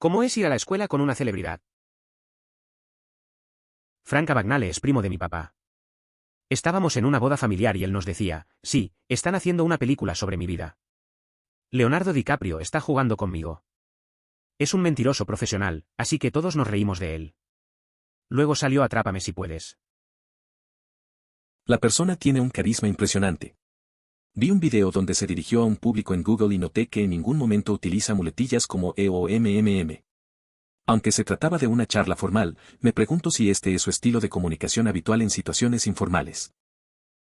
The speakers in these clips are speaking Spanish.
¿Cómo es ir a la escuela con una celebridad? Frank Abagnale es primo de mi papá. Estábamos en una boda familiar y él nos decía, sí, están haciendo una película sobre mi vida. Leonardo DiCaprio está jugando conmigo. Es un mentiroso profesional, así que todos nos reímos de él. Luego salió Atrápame si puedes. La persona tiene un carisma impresionante. Vi un video donde se dirigió a un público en Google y noté que en ningún momento utiliza muletillas como o mmm. Aunque se trataba de una charla formal, me pregunto si este es su estilo de comunicación habitual en situaciones informales.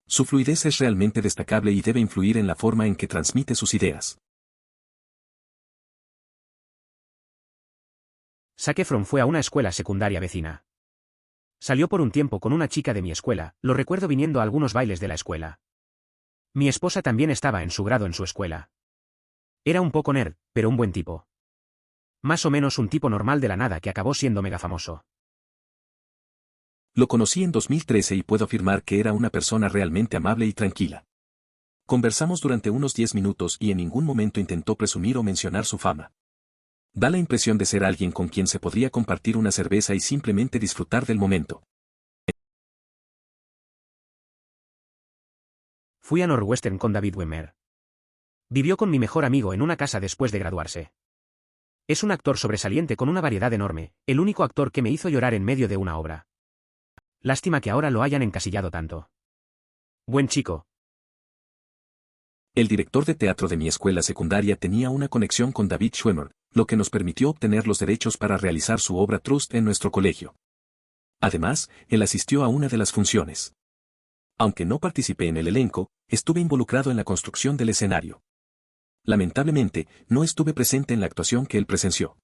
Su fluidez es realmente destacable y debe influir en la forma en que transmite sus ideas. Zac Efron fue a una escuela secundaria vecina. Salió por un tiempo con una chica de mi escuela, lo recuerdo viniendo a algunos bailes de la escuela. Mi esposa también estaba en su grado en su escuela. Era un poco nerd, pero un buen tipo. Más o menos un tipo normal de la nada que acabó siendo mega famoso. Lo conocí en 2013 y puedo afirmar que era una persona realmente amable y tranquila. Conversamos durante unos 10 minutos y en ningún momento intentó presumir o mencionar su fama. Da la impresión de ser alguien con quien se podría compartir una cerveza y simplemente disfrutar del momento. Fui a Northwestern con David Wimmer. Vivió con mi mejor amigo en una casa después de graduarse. Es un actor sobresaliente con una variedad enorme, el único actor que me hizo llorar en medio de una obra. Lástima que ahora lo hayan encasillado tanto. Buen chico. El director de teatro de mi escuela secundaria tenía una conexión con David Schwimmer, lo que nos permitió obtener los derechos para realizar su obra Trust en nuestro colegio. Además, él asistió a una de las funciones. Aunque no participé en el elenco, estuve involucrado en la construcción del escenario. Lamentablemente, no estuve presente en la actuación que él presenció.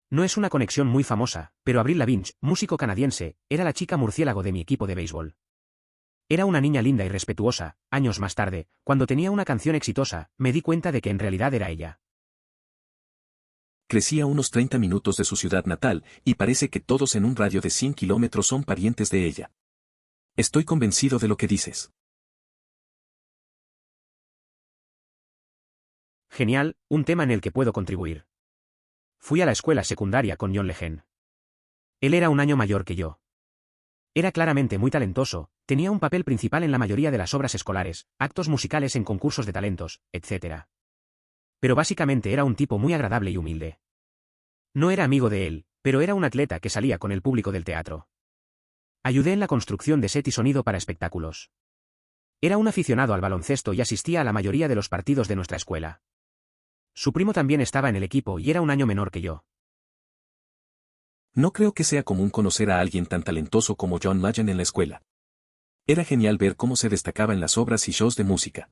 No es una conexión muy famosa, pero Avril Lavigne, músico canadiense, era la chica murciélago de mi equipo de béisbol. Era una niña linda y respetuosa. Años más tarde, cuando tenía una canción exitosa, me di cuenta de que en realidad era ella. Crecí a unos 30 minutos de su ciudad natal, y parece que todos en un radio de 100 kilómetros son parientes de ella. Estoy convencido de lo que dices. Genial, un tema en el que puedo contribuir. Fui a la escuela secundaria con John Legend. Él era un año mayor que yo. Era claramente muy talentoso, tenía un papel principal en la mayoría de las obras escolares, actos musicales en concursos de talentos, etc. Pero básicamente era un tipo muy agradable y humilde. No era amigo de él, pero era un atleta que salía con el público del teatro. Ayudé en la construcción de set y sonido para espectáculos. Era un aficionado al baloncesto y asistía a la mayoría de los partidos de nuestra escuela. Su primo también estaba en el equipo y era un año menor que yo. No creo que sea común conocer a alguien tan talentoso como John Legend en la escuela. Era genial ver cómo se destacaba en las obras y shows de música.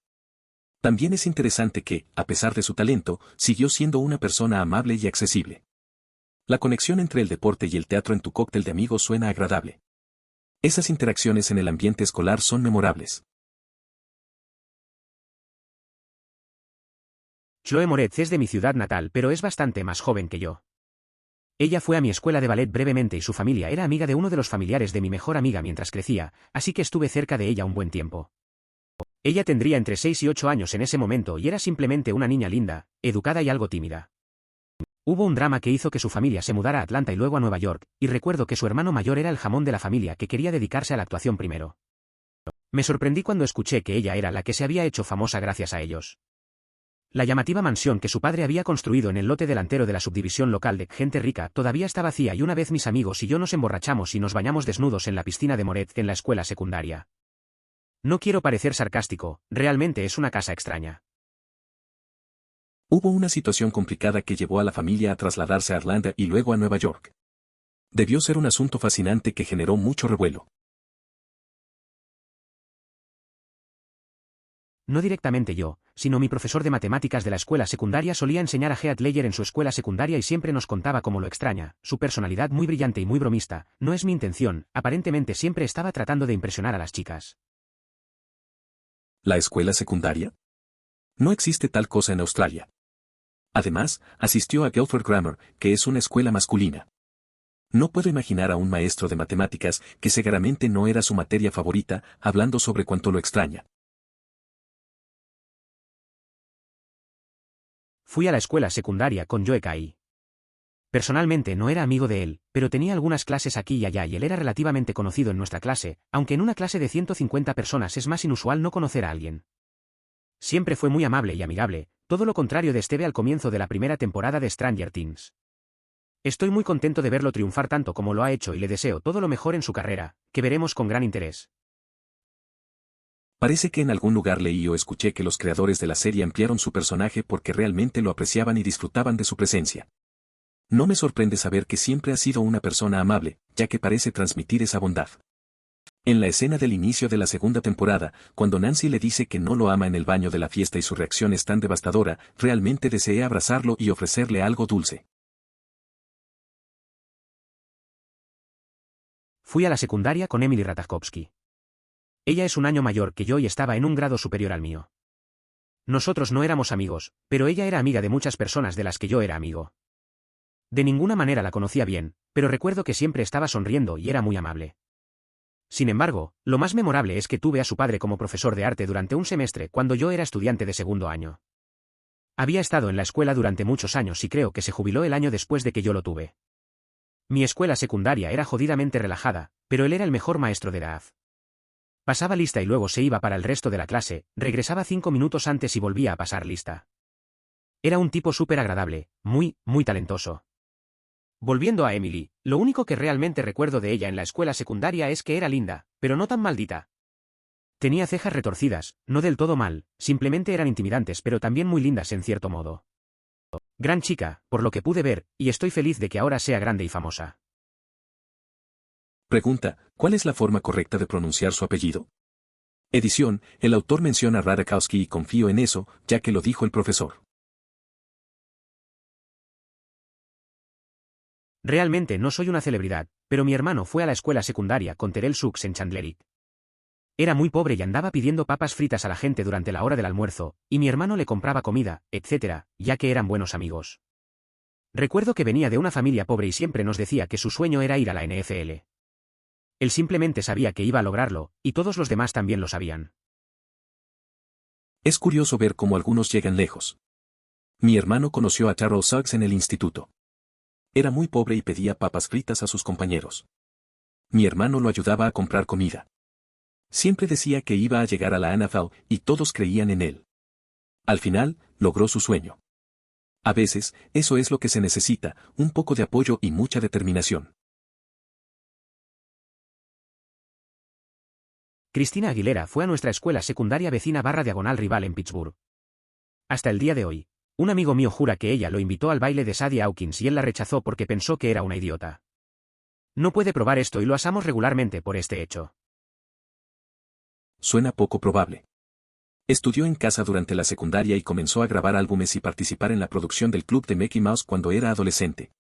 También es interesante que, a pesar de su talento, siguió siendo una persona amable y accesible. La conexión entre el deporte y el teatro en tu cóctel de amigos suena agradable. Esas interacciones en el ambiente escolar son memorables. Chloe Moretz es de mi ciudad natal, pero es bastante más joven que yo. Ella fue a mi escuela de ballet brevemente y su familia era amiga de uno de los familiares de mi mejor amiga mientras crecía, así que estuve cerca de ella un buen tiempo. Ella tendría entre 6 y 8 años en ese momento y era simplemente una niña linda, educada y algo tímida. Hubo un drama que hizo que su familia se mudara a Atlanta y luego a Nueva York, y recuerdo que su hermano mayor era el jamón de la familia que quería dedicarse a la actuación primero. Me sorprendí cuando escuché que ella era la que se había hecho famosa gracias a ellos. La llamativa mansión que su padre había construido en el lote delantero de la subdivisión local de gente rica todavía está vacía y una vez mis amigos y yo nos emborrachamos y nos bañamos desnudos en la piscina de Moretz en la escuela secundaria. No quiero parecer sarcástico, realmente es una casa extraña. Hubo una situación complicada que llevó a la familia a trasladarse a Atlanta y luego a Nueva York. Debió ser un asunto fascinante que generó mucho revuelo. No directamente yo, sino mi profesor de matemáticas de la escuela secundaria solía enseñar a Heath Ledger en su escuela secundaria y siempre nos contaba cómo lo extraña, su personalidad muy brillante y muy bromista, no es mi intención, aparentemente siempre estaba tratando de impresionar a las chicas. ¿La escuela secundaria? No existe tal cosa en Australia. Además, asistió a Guildford Grammar, que es una escuela masculina. No puedo imaginar a un maestro de matemáticas que seguramente no era su materia favorita, hablando sobre cuánto lo extraña. Fui a la escuela secundaria con Joe Kai. Personalmente no era amigo de él, pero tenía algunas clases aquí y allá y él era relativamente conocido en nuestra clase, aunque en una clase de 150 personas es más inusual no conocer a alguien. Siempre fue muy amable y amigable, todo lo contrario de Steve al comienzo de la primera temporada de Stranger Things. Estoy muy contento de verlo triunfar tanto como lo ha hecho y le deseo todo lo mejor en su carrera, que veremos con gran interés. Parece que en algún lugar leí o escuché que los creadores de la serie ampliaron su personaje porque realmente lo apreciaban y disfrutaban de su presencia. No me sorprende saber que siempre ha sido una persona amable, ya que parece transmitir esa bondad. En la escena del inicio de la segunda temporada, cuando Nancy le dice que no lo ama en el baño de la fiesta y su reacción es tan devastadora, realmente deseé abrazarlo y ofrecerle algo dulce. Fui a la secundaria con Emily Ratajkowski. Ella es un año mayor que yo y estaba en un grado superior al mío. Nosotros no éramos amigos, pero ella era amiga de muchas personas de las que yo era amigo. De ninguna manera la conocía bien, pero recuerdo que siempre estaba sonriendo y era muy amable. Sin embargo, lo más memorable es que tuve a su padre como profesor de arte durante un semestre cuando yo era estudiante de segundo año. Había estado en la escuela durante muchos años y creo que se jubiló el año después de que yo lo tuve. Mi escuela secundaria era jodidamente relajada, pero él era el mejor maestro de edad. Pasaba lista y luego se iba para el resto de la clase, regresaba 5 minutos antes y volvía a pasar lista. Era un tipo súper agradable, muy talentoso. Volviendo a Emily, lo único que realmente recuerdo de ella en la escuela secundaria es que era linda, pero no tan maldita. Tenía cejas retorcidas, no del todo mal, simplemente eran intimidantes pero también muy lindas en cierto modo. Gran chica, por lo que pude ver, y estoy feliz de que ahora sea grande y famosa. Pregunta, ¿cuál es la forma correcta de pronunciar su apellido? Edición, el autor menciona Ratajkowski y confío en eso, ya que lo dijo el profesor. Realmente no soy una celebridad, pero mi hermano fue a la escuela secundaria con Terrell Suggs en Chandlerit. Era muy pobre y andaba pidiendo papas fritas a la gente durante la hora del almuerzo, y mi hermano le compraba comida, etc., ya que eran buenos amigos. Recuerdo que venía de una familia pobre y siempre nos decía que su sueño era ir a la NFL. Él simplemente sabía que iba a lograrlo, y todos los demás también lo sabían. Es curioso ver cómo algunos llegan lejos. Mi hermano conoció a Terrell Suggs en el instituto. Era muy pobre y pedía papas fritas a sus compañeros. Mi hermano lo ayudaba a comprar comida. Siempre decía que iba a llegar a la NFL y todos creían en él. Al final, logró su sueño. A veces, eso es lo que se necesita, un poco de apoyo y mucha determinación. Cristina Aguilera fue a nuestra escuela secundaria vecina / diagonal rival en Pittsburgh. Hasta el día de hoy, un amigo mío jura que ella lo invitó al baile de Sadie Hawkins y él la rechazó porque pensó que era una idiota. No puede probar esto y lo asamos regularmente por este hecho. Suena poco probable. Estudió en casa durante la secundaria y comenzó a grabar álbumes y participar en la producción del club de Mickey Mouse cuando era adolescente.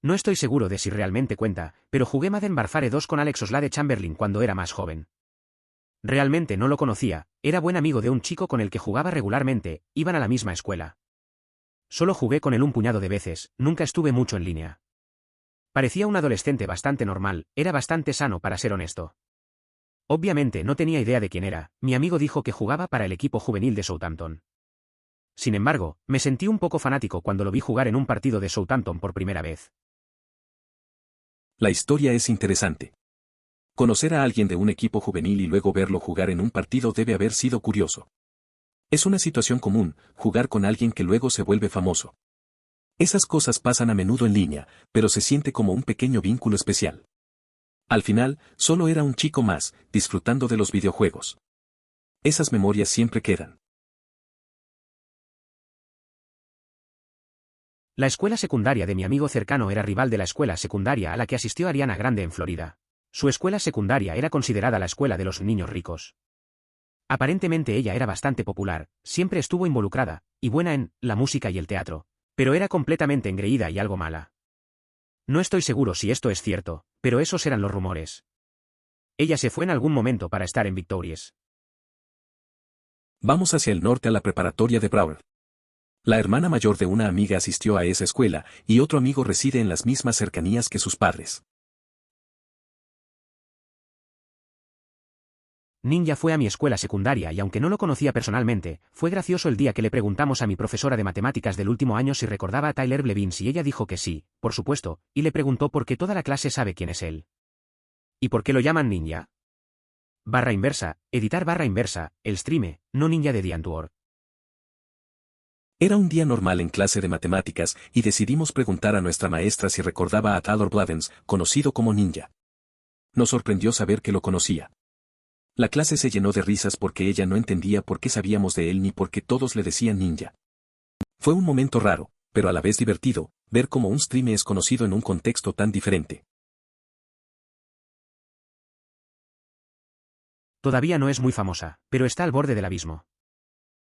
No estoy seguro de si realmente cuenta, pero jugué Madden Warfare 2 con Alex Oxlade-Chamberlain cuando era más joven. Realmente no lo conocía, era buen amigo de un chico con el que jugaba regularmente, iban a la misma escuela. Solo jugué con él un puñado de veces, nunca estuve mucho en línea. Parecía un adolescente bastante normal, era bastante sano para ser honesto. Obviamente no tenía idea de quién era, mi amigo dijo que jugaba para el equipo juvenil de Southampton. Sin embargo, me sentí un poco fanático cuando lo vi jugar en un partido de Southampton por primera vez. La historia es interesante. Conocer a alguien de un equipo juvenil y luego verlo jugar en un partido debe haber sido curioso. Es una situación común, jugar con alguien que luego se vuelve famoso. Esas cosas pasan a menudo en línea, pero se siente como un pequeño vínculo especial. Al final, solo era un chico más, disfrutando de los videojuegos. Esas memorias siempre quedan. La escuela secundaria de mi amigo cercano era rival de la escuela secundaria a la que asistió Ariana Grande en Florida. Su escuela secundaria era considerada la escuela de los niños ricos. Aparentemente ella era bastante popular, siempre estuvo involucrada, y buena en la música y el teatro, pero era completamente engreída y algo mala. No estoy seguro si esto es cierto, pero esos eran los rumores. Ella se fue en algún momento para estar en Victorious. Vamos hacia el norte a la preparatoria de Broward. La hermana mayor de una amiga asistió a esa escuela, y otro amigo reside en las mismas cercanías que sus padres. Ninja fue a mi escuela secundaria y aunque no lo conocía personalmente, fue gracioso el día que le preguntamos a mi profesora de matemáticas del último año si recordaba a Tyler Blevins y ella dijo que sí, por supuesto, y le preguntó por qué toda la clase sabe quién es él. ¿Y por qué lo llaman Ninja? Barra inversa, editar barra inversa, el streame, no Ninja de Diantuor. Era un día normal en clase de matemáticas y decidimos preguntar a nuestra maestra si recordaba a Tyler Blevins, conocido como Ninja. Nos sorprendió saber que lo conocía. La clase se llenó de risas porque ella no entendía por qué sabíamos de él ni por qué todos le decían Ninja. Fue un momento raro, pero a la vez divertido, ver cómo un streame es conocido en un contexto tan diferente. Todavía no es muy famosa, pero está al borde del abismo.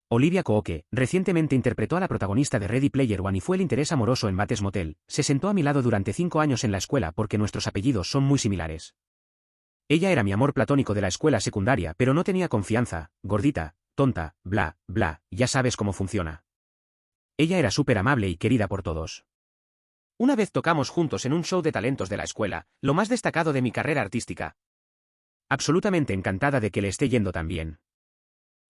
Olivia Cooke, recientemente interpretó a la protagonista de Ready Player One y fue el interés amoroso en Bates Motel, se sentó a mi lado durante 5 años en la escuela porque nuestros apellidos son muy similares. Ella era mi amor platónico de la escuela secundaria pero no tenía confianza, gordita, tonta, bla, bla, ya sabes cómo funciona. Ella era súper amable y querida por todos. Una vez tocamos juntos en un show de talentos de la escuela, lo más destacado de mi carrera artística. Absolutamente encantada de que le esté yendo tan bien.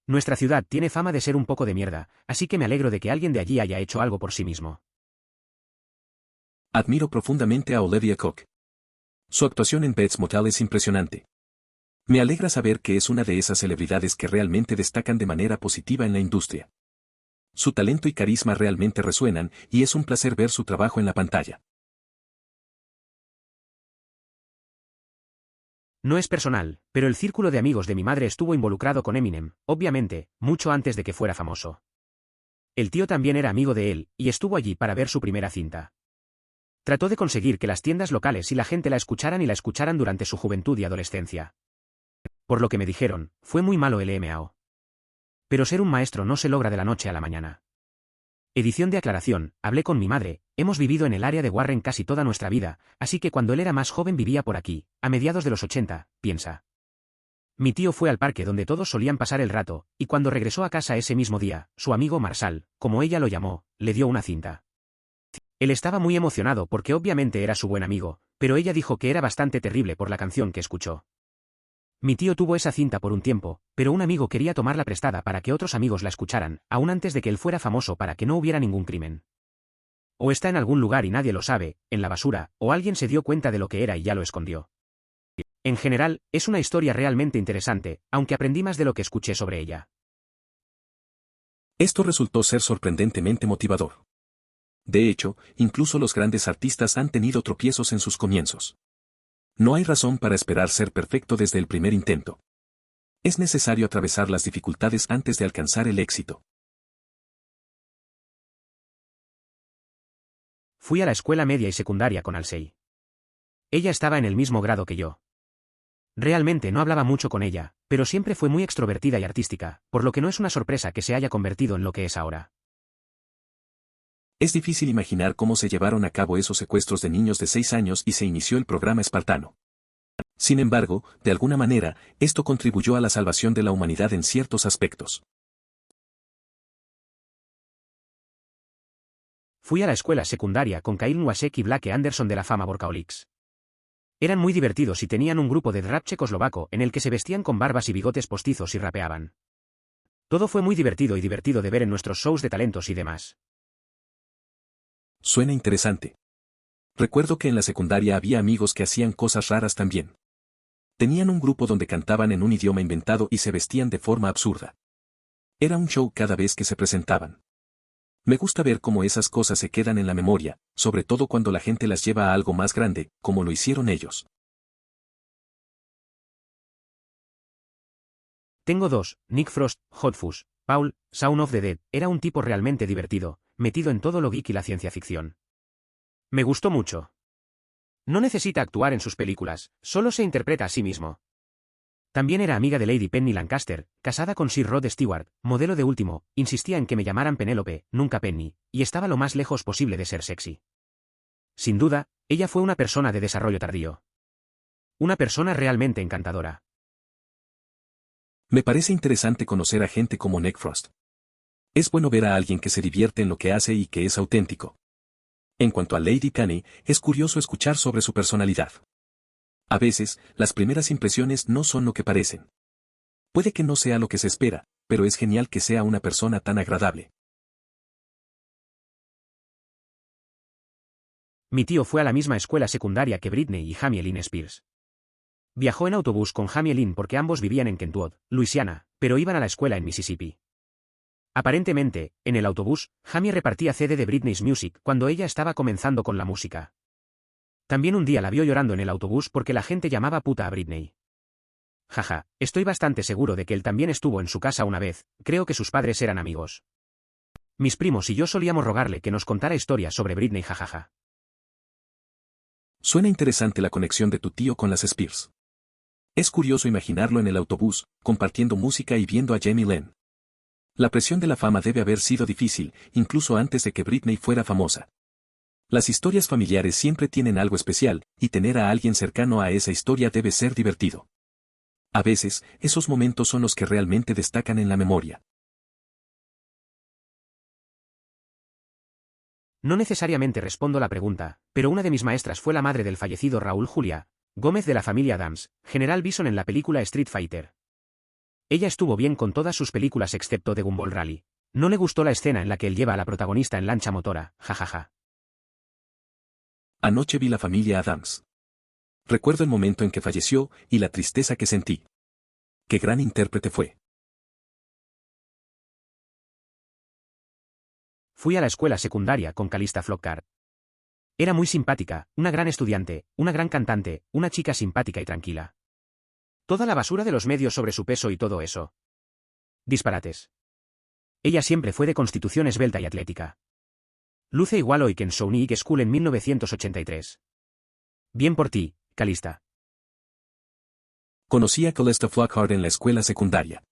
Nuestra ciudad tiene fama de ser un poco de mierda, así que me alegro de que alguien de allí haya hecho algo por sí mismo. Admiro profundamente a Olivia Cooke. Su actuación en Bates Motel es impresionante. Me alegra saber que es una de esas celebridades que realmente destacan de manera positiva en la industria. Su talento y carisma realmente resuenan, y es un placer ver su trabajo en la pantalla. No es personal, pero el círculo de amigos de mi madre estuvo involucrado con Eminem, obviamente, mucho antes de que fuera famoso. El tío también era amigo de él, y estuvo allí para ver su primera cinta. Trató de conseguir que las tiendas locales y la gente la escucharan durante su juventud y adolescencia. Por lo que me dijeron, fue muy malo el MAO. Pero ser un maestro no se logra de la noche a la mañana. Edición de aclaración, hablé con mi madre, hemos vivido en el área de Warren casi toda nuestra vida, así que cuando él era más joven vivía por aquí, a mediados de los 80, piensa. Mi tío fue al parque donde todos solían pasar el rato, y cuando regresó a casa ese mismo día, su amigo Marshall, como ella lo llamó, le dio una cinta. Él estaba muy emocionado porque obviamente era su buen amigo, pero ella dijo que era bastante terrible por la canción que escuchó. Mi tío tuvo esa cinta por un tiempo, pero un amigo quería tomarla prestada para que otros amigos la escucharan, aún antes de que él fuera famoso para que no hubiera ningún crimen. O está en algún lugar y nadie lo sabe, en la basura, o alguien se dio cuenta de lo que era y ya lo escondió. En general, es una historia realmente interesante, aunque aprendí más de lo que escuché sobre ella. Esto resultó ser sorprendentemente motivador. De hecho, incluso los grandes artistas han tenido tropiezos en sus comienzos. No hay razón para esperar ser perfecto desde el primer intento. Es necesario atravesar las dificultades antes de alcanzar el éxito. Fui a la escuela media y secundaria con Halsey. Ella estaba en el mismo grado que yo. Realmente no hablaba mucho con ella, pero siempre fue muy extrovertida y artística, por lo que no es una sorpresa que se haya convertido en lo que es ahora. Es difícil imaginar cómo se llevaron a cabo esos secuestros de niños de 6 años y se inició el programa espartano. Sin embargo, de alguna manera, esto contribuyó a la salvación de la humanidad en ciertos aspectos. Fui a la escuela secundaria con Kyle Nwasek y Blake Anderson de la fama Workaholics. Eran muy divertidos y tenían un grupo de rap checoslovaco en el que se vestían con barbas y bigotes postizos y rapeaban. Todo fue muy divertido y divertido de ver en nuestros shows de talentos y demás. Suena interesante. Recuerdo que en la secundaria había amigos que hacían cosas raras también. Tenían un grupo donde cantaban en un idioma inventado y se vestían de forma absurda. Era un show cada vez que se presentaban. Me gusta ver cómo esas cosas se quedan en la memoria, sobre todo cuando la gente las lleva a algo más grande, como lo hicieron ellos. Tengo dos, Nick Frost, Hot Fuzz, Paul, Shaun of the Dead, era un tipo realmente divertido, metido en todo lo geek y la ciencia ficción. Me gustó mucho. No necesita actuar en sus películas, solo se interpreta a sí mismo. También era amiga de Lady Penny Lancaster, casada con Sir Rod Stewart, modelo de último, insistía en que me llamaran Penélope, nunca Penny, y estaba lo más lejos posible de ser sexy. Sin duda, ella fue una persona de desarrollo tardío. Una persona realmente encantadora. Me parece interesante conocer a gente como Nick Frost. Es bueno ver a alguien que se divierte en lo que hace y que es auténtico. En cuanto a Lady Penny, es curioso escuchar sobre su personalidad. A veces, las primeras impresiones no son lo que parecen. Puede que no sea lo que se espera, pero es genial que sea una persona tan agradable. Mi tío fue a la misma escuela secundaria que Britney y Jamie Lynn Spears. Viajó en autobús con Jamie Lynn porque ambos vivían en Kentwood, Luisiana, pero iban a la escuela en Mississippi. Aparentemente, en el autobús, Jamie repartía CD de Britney's Music cuando ella estaba comenzando con la música. También un día la vio llorando en el autobús porque la gente llamaba puta a Britney. Jaja, estoy bastante seguro de que él también estuvo en su casa una vez, creo que sus padres eran amigos. Mis primos y yo solíamos rogarle que nos contara historias sobre Britney jajaja. Suena interesante la conexión de tu tío con las Spears. Es curioso imaginarlo en el autobús, compartiendo música y viendo a Jamie Lynn. La presión de la fama debe haber sido difícil, incluso antes de que Britney fuera famosa. Las historias familiares siempre tienen algo especial, y tener a alguien cercano a esa historia debe ser divertido. A veces, esos momentos son los que realmente destacan en la memoria. No necesariamente respondo la pregunta, pero una de mis maestras fue la madre del fallecido Raúl Julia Gómez de la familia Adams, General Bison en la película Street Fighter. Ella estuvo bien con todas sus películas excepto de Gumball Rally. No le gustó la escena en la que él lleva a la protagonista en lancha motora, jajaja. Anoche vi la familia Adams. Recuerdo el momento en que falleció y la tristeza que sentí. Qué gran intérprete fue. Fui a la escuela secundaria con Calista Flockhart. Era muy simpática, una gran estudiante, una gran cantante, una chica simpática y tranquila. Toda la basura de los medios sobre su peso y todo eso. Disparates. Ella siempre fue de constitución esbelta y atlética. Luce igual hoy que en Sonic School en 1983. Bien por ti, Calista. Conocí a Calista Flockhart en la escuela secundaria.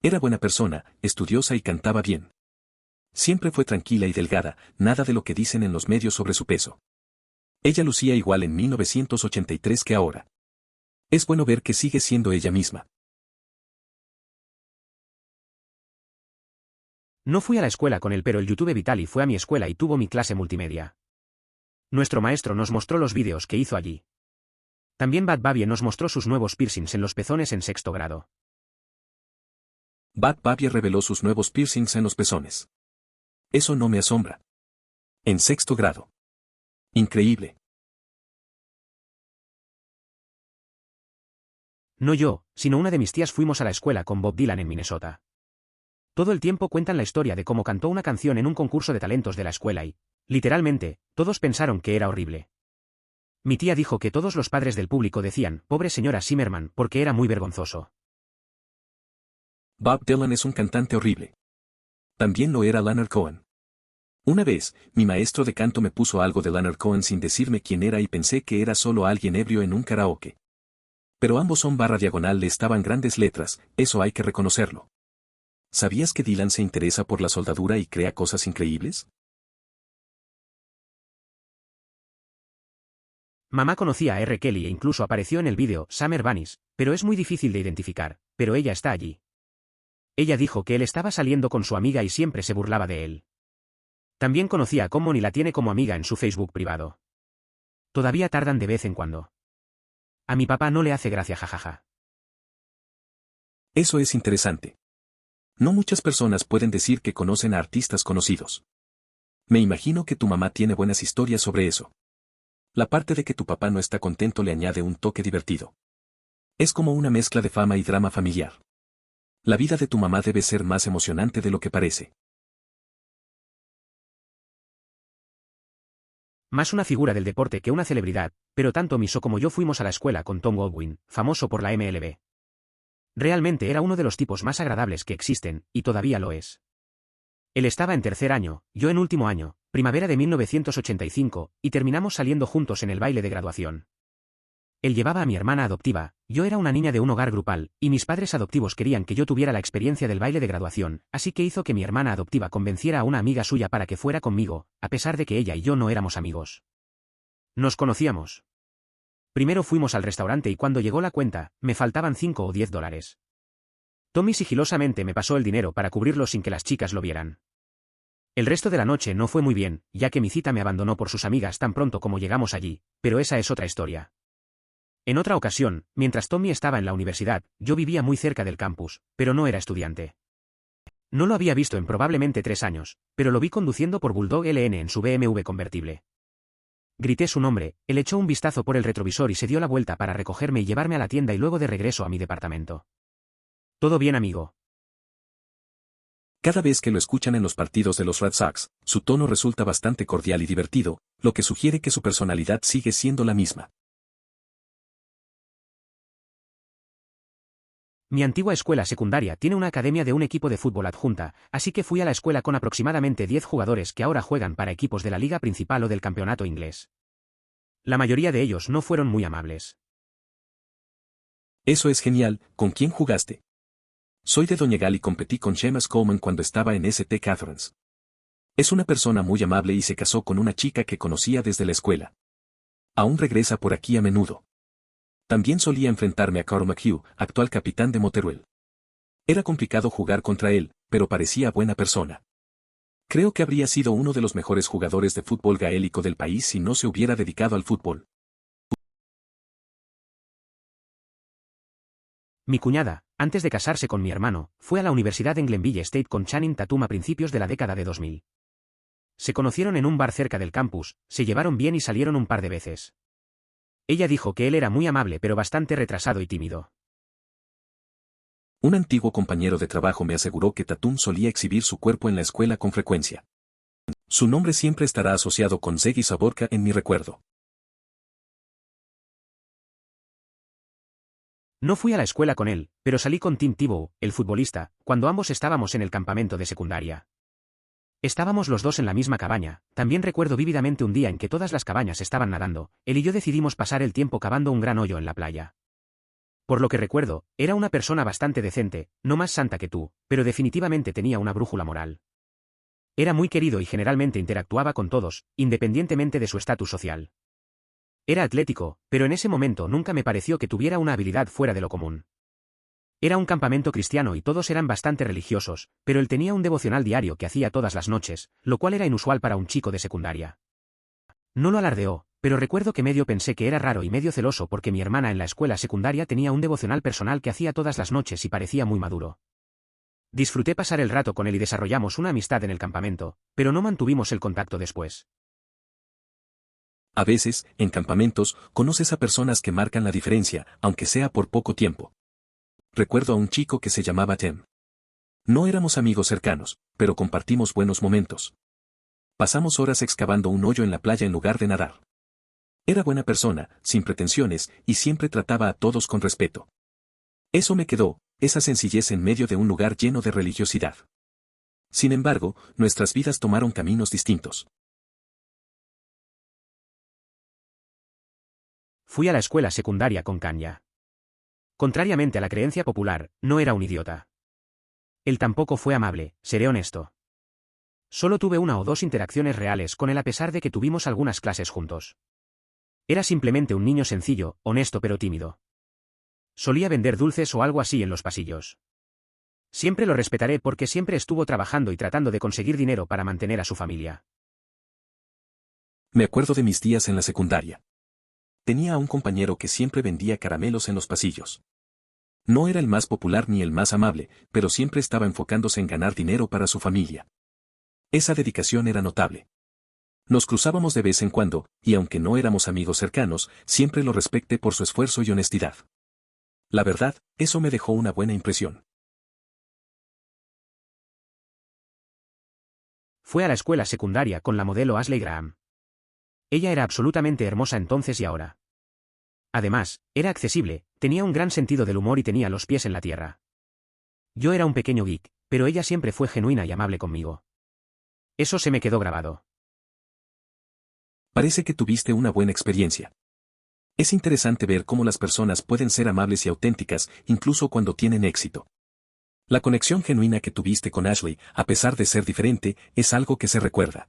Era buena persona, estudiosa y cantaba bien. Siempre fue tranquila y delgada, nada de lo que dicen en los medios sobre su peso. Ella lucía igual en 1983 que ahora. Es bueno ver que sigue siendo ella misma. No fui a la escuela con él, pero el YouTube Vitali fue a mi escuela y tuvo mi clase multimedia. Nuestro maestro nos mostró los vídeos que hizo allí. También Bad Babie nos mostró sus nuevos piercings en los pezones en 6º grado. Bad Babie reveló sus nuevos piercings en los pezones. Eso no me asombra. En 6º grado. Increíble. No yo, sino una de mis tías fuimos a la escuela con Bob Dylan en Minnesota. Todo el tiempo cuentan la historia de cómo cantó una canción en un concurso de talentos de la escuela y, literalmente, todos pensaron que era horrible. Mi tía dijo que todos los padres del público decían, pobre señora Zimmerman, porque era muy vergonzoso. Bob Dylan es un cantante horrible. También lo era Leonard Cohen. Una vez, mi maestro de canto me puso algo de Leonard Cohen sin decirme quién era y pensé que era solo alguien ebrio en un karaoke. Pero ambos son /le estaban grandes letras, eso hay que reconocerlo. ¿Sabías que Dylan se interesa por la soldadura y crea cosas increíbles? Mamá conocía a R. Kelly e incluso apareció en el vídeo Summer Bunnies, pero es muy difícil de identificar, pero ella está allí. Ella dijo que él estaba saliendo con su amiga y siempre se burlaba de él. También conocía a Common y la tiene como amiga en su Facebook privado. Todavía tardan de vez en cuando. A mi papá no le hace gracia jajaja. Eso es interesante. No muchas personas pueden decir que conocen a artistas conocidos. Me imagino que tu mamá tiene buenas historias sobre eso. La parte de que tu papá no está contento le añade un toque divertido. Es como una mezcla de fama y drama familiar. La vida de tu mamá debe ser más emocionante de lo que parece. Más una figura del deporte que una celebridad, pero tanto Miso como yo fuimos a la escuela con Tom Goldwyn, famoso por la MLB. Realmente era uno de los tipos más agradables que existen, y todavía lo es. Él estaba en 3er año, yo en último año, primavera de 1985, y terminamos saliendo juntos en el baile de graduación. Él llevaba a mi hermana adoptiva, yo era una niña de un hogar grupal, y mis padres adoptivos querían que yo tuviera la experiencia del baile de graduación, así que hizo que mi hermana adoptiva convenciera a una amiga suya para que fuera conmigo, a pesar de que ella y yo no éramos amigos. Nos conocíamos. Primero fuimos al restaurante y cuando llegó la cuenta, me faltaban $5 o $10. Tommy sigilosamente me pasó el dinero para cubrirlo sin que las chicas lo vieran. El resto de la noche no fue muy bien, ya que mi cita me abandonó por sus amigas tan pronto como llegamos allí, pero esa es otra historia. En otra ocasión, mientras Tommy estaba en la universidad, yo vivía muy cerca del campus, pero no era estudiante. No lo había visto en probablemente 3 años, pero lo vi conduciendo por Bulldog LN en su BMW convertible. Grité su nombre, él echó un vistazo por el retrovisor y se dio la vuelta para recogerme y llevarme a la tienda y luego de regreso a mi departamento. ¿Todo bien, amigo? Cada vez que lo escuchan en los partidos de los Red Sox, su tono resulta bastante cordial y divertido, lo que sugiere que su personalidad sigue siendo la misma. Mi antigua escuela secundaria tiene una academia de un equipo de fútbol adjunta, así que fui a la escuela con aproximadamente 10 jugadores que ahora juegan para equipos de la liga principal o del campeonato inglés. La mayoría de ellos no fueron muy amables. Eso es genial. ¿Con quién jugaste? Soy de Donegal y competí con Seamus Coleman cuando estaba en St. Catharines. Es una persona muy amable y se casó con una chica que conocía desde la escuela. Aún regresa por aquí a menudo. También solía enfrentarme a Carl McHugh, actual capitán de Motherwell. Era complicado jugar contra él, pero parecía buena persona. Creo que habría sido uno de los mejores jugadores de fútbol gaélico del país si no se hubiera dedicado al fútbol. Mi cuñada, antes de casarse con mi hermano, fue a la universidad en Glenville State con Channing Tatum a principios de la década de 2000. Se conocieron en un bar cerca del campus, se llevaron bien y salieron un par de veces. Ella dijo que él era muy amable pero bastante retrasado y tímido. Un antiguo compañero de trabajo me aseguró que Tatum solía exhibir su cuerpo en la escuela con frecuencia. Su nombre siempre estará asociado con Ziggy Saborka en mi recuerdo. No fui a la escuela con él, pero salí con Tim Tebow, el futbolista, cuando ambos estábamos en el campamento de secundaria. Estábamos los dos en la misma cabaña. También recuerdo vívidamente un día en que todas las cabañas estaban nadando, él y yo decidimos pasar el tiempo cavando un gran hoyo en la playa. Por lo que recuerdo, era una persona bastante decente, no más santa que tú, pero definitivamente tenía una brújula moral. Era muy querido y generalmente interactuaba con todos, independientemente de su estatus social. Era atlético, pero en ese momento nunca me pareció que tuviera una habilidad fuera de lo común. Era un campamento cristiano y todos eran bastante religiosos, pero él tenía un devocional diario que hacía todas las noches, lo cual era inusual para un chico de secundaria. No lo alardeó, pero recuerdo que medio pensé que era raro y medio celoso porque mi hermana en la escuela secundaria tenía un devocional personal que hacía todas las noches y parecía muy maduro. Disfruté pasar el rato con él y desarrollamos una amistad en el campamento, pero no mantuvimos el contacto después. A veces, en campamentos, conoces a personas que marcan la diferencia, aunque sea por poco tiempo. Recuerdo a un chico que se llamaba Tim. No éramos amigos cercanos, pero compartimos buenos momentos. Pasamos horas excavando un hoyo en la playa en lugar de nadar. Era buena persona, sin pretensiones, y siempre trataba a todos con respeto. Eso me quedó, esa sencillez en medio de un lugar lleno de religiosidad. Sin embargo, nuestras vidas tomaron caminos distintos. Fui a la escuela secundaria con Kanye. Contrariamente a la creencia popular, no era un idiota. Él tampoco fue amable, seré honesto. Solo tuve 1 o 2 interacciones reales con él a pesar de que tuvimos algunas clases juntos. Era simplemente un niño sencillo, honesto pero tímido. Solía vender dulces o algo así en los pasillos. Siempre lo respetaré porque siempre estuvo trabajando y tratando de conseguir dinero para mantener a su familia. Me acuerdo de mis días en la secundaria. Tenía a un compañero que siempre vendía caramelos en los pasillos. No era el más popular ni el más amable, pero siempre estaba enfocándose en ganar dinero para su familia. Esa dedicación era notable. Nos cruzábamos de vez en cuando, y aunque no éramos amigos cercanos, siempre lo respeté por su esfuerzo y honestidad. La verdad, eso me dejó una buena impresión. Fue a la escuela secundaria con la modelo Ashley Graham. Ella era absolutamente hermosa entonces y ahora. Además, era accesible, tenía un gran sentido del humor y tenía los pies en la tierra. Yo era un pequeño geek, pero ella siempre fue genuina y amable conmigo. Eso se me quedó grabado. Parece que tuviste una buena experiencia. Es interesante ver cómo las personas pueden ser amables y auténticas, incluso cuando tienen éxito. La conexión genuina que tuviste con Ashley, a pesar de ser diferente, es algo que se recuerda.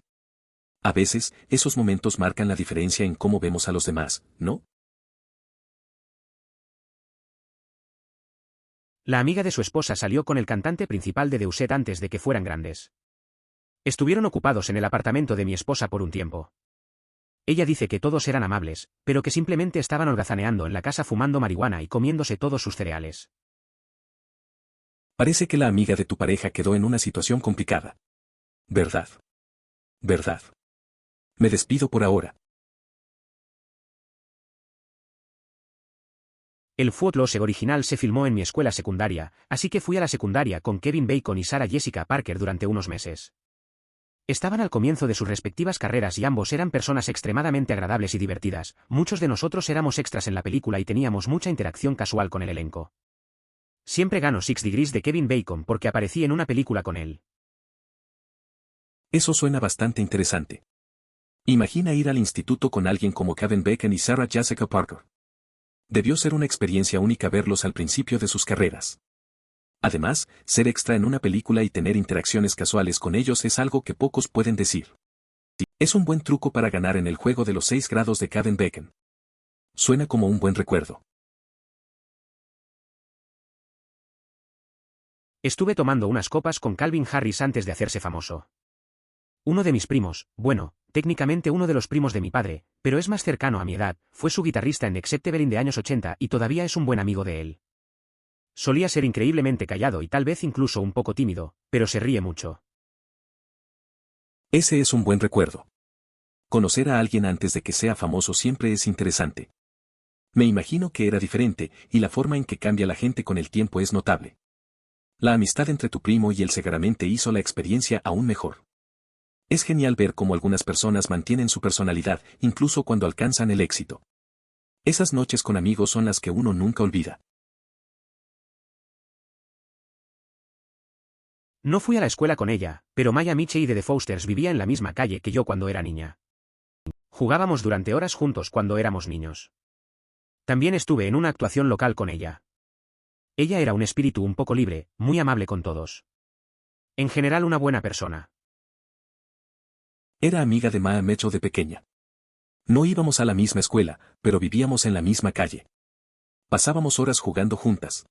A veces, esos momentos marcan la diferencia en cómo vemos a los demás, ¿no? La amiga de su esposa salió con el cantante principal de Deuset antes de que fueran grandes. Estuvieron ocupados en el apartamento de mi esposa por un tiempo. Ella dice que todos eran amables, pero que simplemente estaban holgazaneando en la casa fumando marihuana y comiéndose todos sus cereales. Parece que la amiga de tu pareja quedó en una situación complicada. ¿Verdad? ¿Verdad? Me despido por ahora. El Footloose original se filmó en mi escuela secundaria, así que fui a la secundaria con Kevin Bacon y Sarah Jessica Parker durante unos meses. Estaban al comienzo de sus respectivas carreras y ambos eran personas extremadamente agradables y divertidas. Muchos de nosotros éramos extras en la película y teníamos mucha interacción casual con el elenco. Siempre gano 6 Degrees de Kevin Bacon porque aparecí en una película con él. Eso suena bastante interesante. Imagina ir al instituto con alguien como Kevin Bacon y Sarah Jessica Parker. Debió ser una experiencia única verlos al principio de sus carreras. Además, ser extra en una película y tener interacciones casuales con ellos es algo que pocos pueden decir. Es un buen truco para ganar en el juego de los 6 grados de Kevin Bacon. Suena como un buen recuerdo. Estuve tomando unas copas con Calvin Harris antes de hacerse famoso. Uno de mis primos, bueno, técnicamente uno de los primos de mi padre, pero es más cercano a mi edad, fue su guitarrista en Acceptable de años 80 y todavía es un buen amigo de él. Solía ser increíblemente callado y tal vez incluso un poco tímido, pero se ríe mucho. Ese es un buen recuerdo. Conocer a alguien antes de que sea famoso siempre es interesante. Me imagino que era diferente, y la forma en que cambia la gente con el tiempo es notable. La amistad entre tu primo y él seguramente hizo la experiencia aún mejor. Es genial ver cómo algunas personas mantienen su personalidad, incluso cuando alcanzan el éxito. Esas noches con amigos son las que uno nunca olvida. No fui a la escuela con ella, pero Maya Michey de The Fosters vivía en la misma calle que yo cuando era niña. Jugábamos durante horas juntos cuando éramos niños. También estuve en una actuación local con ella. Ella era un espíritu un poco libre, muy amable con todos. En general una buena persona. Era amiga de Ma Mecho de pequeña. No íbamos a la misma escuela, pero vivíamos en la misma calle. Pasábamos horas jugando juntas.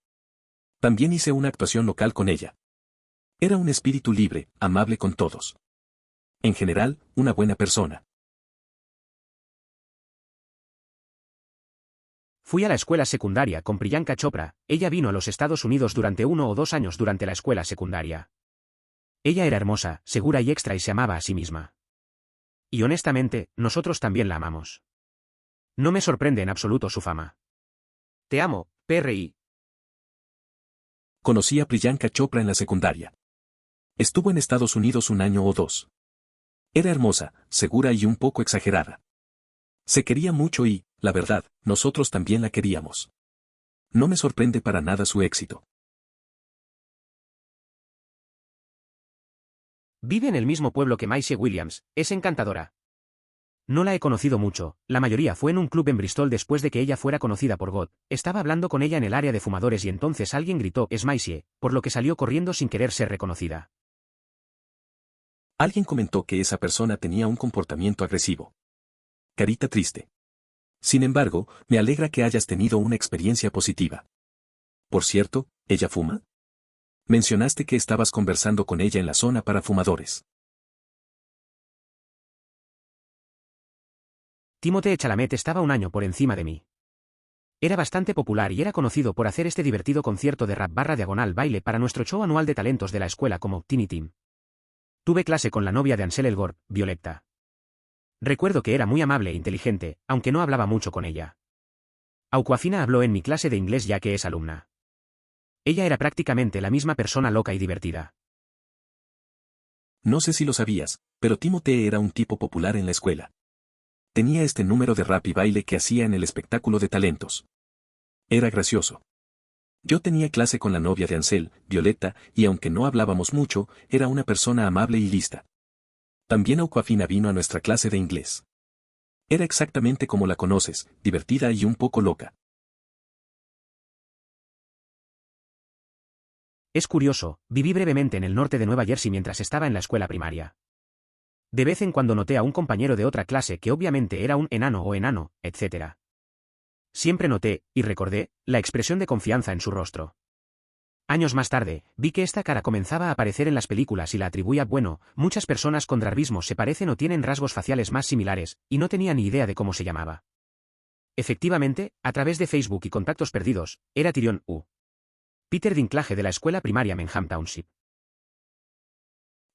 También hice una actuación local con ella. Era un espíritu libre, amable con todos. En general, una buena persona. Fui a la escuela secundaria con Priyanka Chopra, ella vino a los Estados Unidos durante 1 o 2 años durante la escuela secundaria. Ella era hermosa, segura y extra y se amaba a sí misma. Y honestamente, nosotros también la amamos. No me sorprende en absoluto su fama. Te amo, PRI. Conocí a Priyanka Chopra en la secundaria. Estuvo en Estados Unidos 1 año o 2. Era hermosa, segura y un poco exagerada. Se quería mucho y, la verdad, nosotros también la queríamos. No me sorprende para nada su éxito. Vive en el mismo pueblo que Maisie Williams, es encantadora. No la he conocido mucho, la mayoría fue en un club en Bristol después de que ella fuera conocida por God. Estaba hablando con ella en el área de fumadores y entonces alguien gritó «Es Maisie», por lo que salió corriendo sin querer ser reconocida. Alguien comentó que esa persona tenía un comportamiento agresivo. Carita triste. Sin embargo, me alegra que hayas tenido una experiencia positiva. Por cierto, ¿ella fuma? Mencionaste que estabas conversando con ella en la zona para fumadores. Timothée Chalamet estaba 1 año por encima de mí. Era bastante popular y era conocido por hacer este divertido concierto de rap / baile para nuestro show anual de talentos de la escuela como Tiny Team. Tuve clase con la novia de Ansel Elgort, Violetta. Recuerdo que era muy amable e inteligente, aunque no hablaba mucho con ella. Aquafina habló en mi clase de inglés ya que es alumna. Ella era prácticamente la misma persona loca y divertida. No sé si lo sabías, pero Timothée era un tipo popular en la escuela. Tenía este número de rap y baile que hacía en el espectáculo de talentos. Era gracioso. Yo tenía clase con la novia de Ansel, Violetta, y aunque no hablábamos mucho, era una persona amable y lista. También Aquafina vino a nuestra clase de inglés. Era exactamente como la conoces, divertida y un poco loca. Es curioso, viví brevemente en el norte de Nueva Jersey mientras estaba en la escuela primaria. De vez en cuando noté a un compañero de otra clase que obviamente era un enano o enano, etc. Siempre noté, y recordé, la expresión de confianza en su rostro. Años más tarde, vi que esta cara comenzaba a aparecer en las películas y la atribuía bueno, muchas personas con dravismo se parecen o tienen rasgos faciales más similares, y no tenía ni idea de cómo se llamaba. Efectivamente, a través de Facebook y contactos perdidos, era Tyrion U. Peter Dinklage de la escuela primaria Menham Township.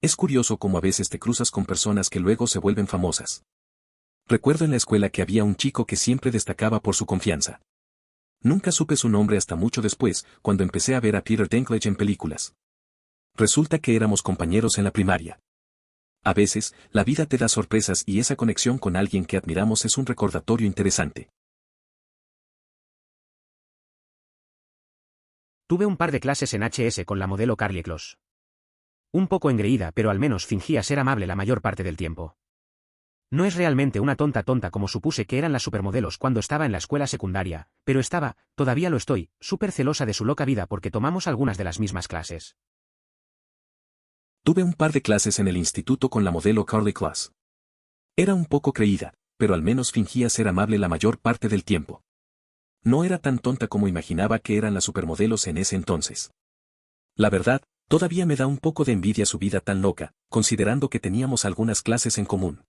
Es curioso cómo a veces te cruzas con personas que luego se vuelven famosas. Recuerdo en la escuela que había un chico que siempre destacaba por su confianza. Nunca supe su nombre hasta mucho después, cuando empecé a ver a Peter Dinklage en películas. Resulta que éramos compañeros en la primaria. A veces, la vida te da sorpresas y esa conexión con alguien que admiramos es un recordatorio interesante. Tuve un par de clases en HS con la modelo Karlie Kloss. Un poco engreída, pero al menos fingía ser amable la mayor parte del tiempo. No es realmente una tonta como supuse que eran las supermodelos cuando estaba en la escuela secundaria, pero estaba, todavía lo estoy, súper celosa de su loca vida porque tomamos algunas de las mismas clases. Tuve un par de clases en el instituto con la modelo Karlie Kloss. Era un poco creída, pero al menos fingía ser amable la mayor parte del tiempo. No era tan tonta como imaginaba que eran las supermodelos en ese entonces. La verdad, todavía me da un poco de envidia su vida tan loca, considerando que teníamos algunas clases en común.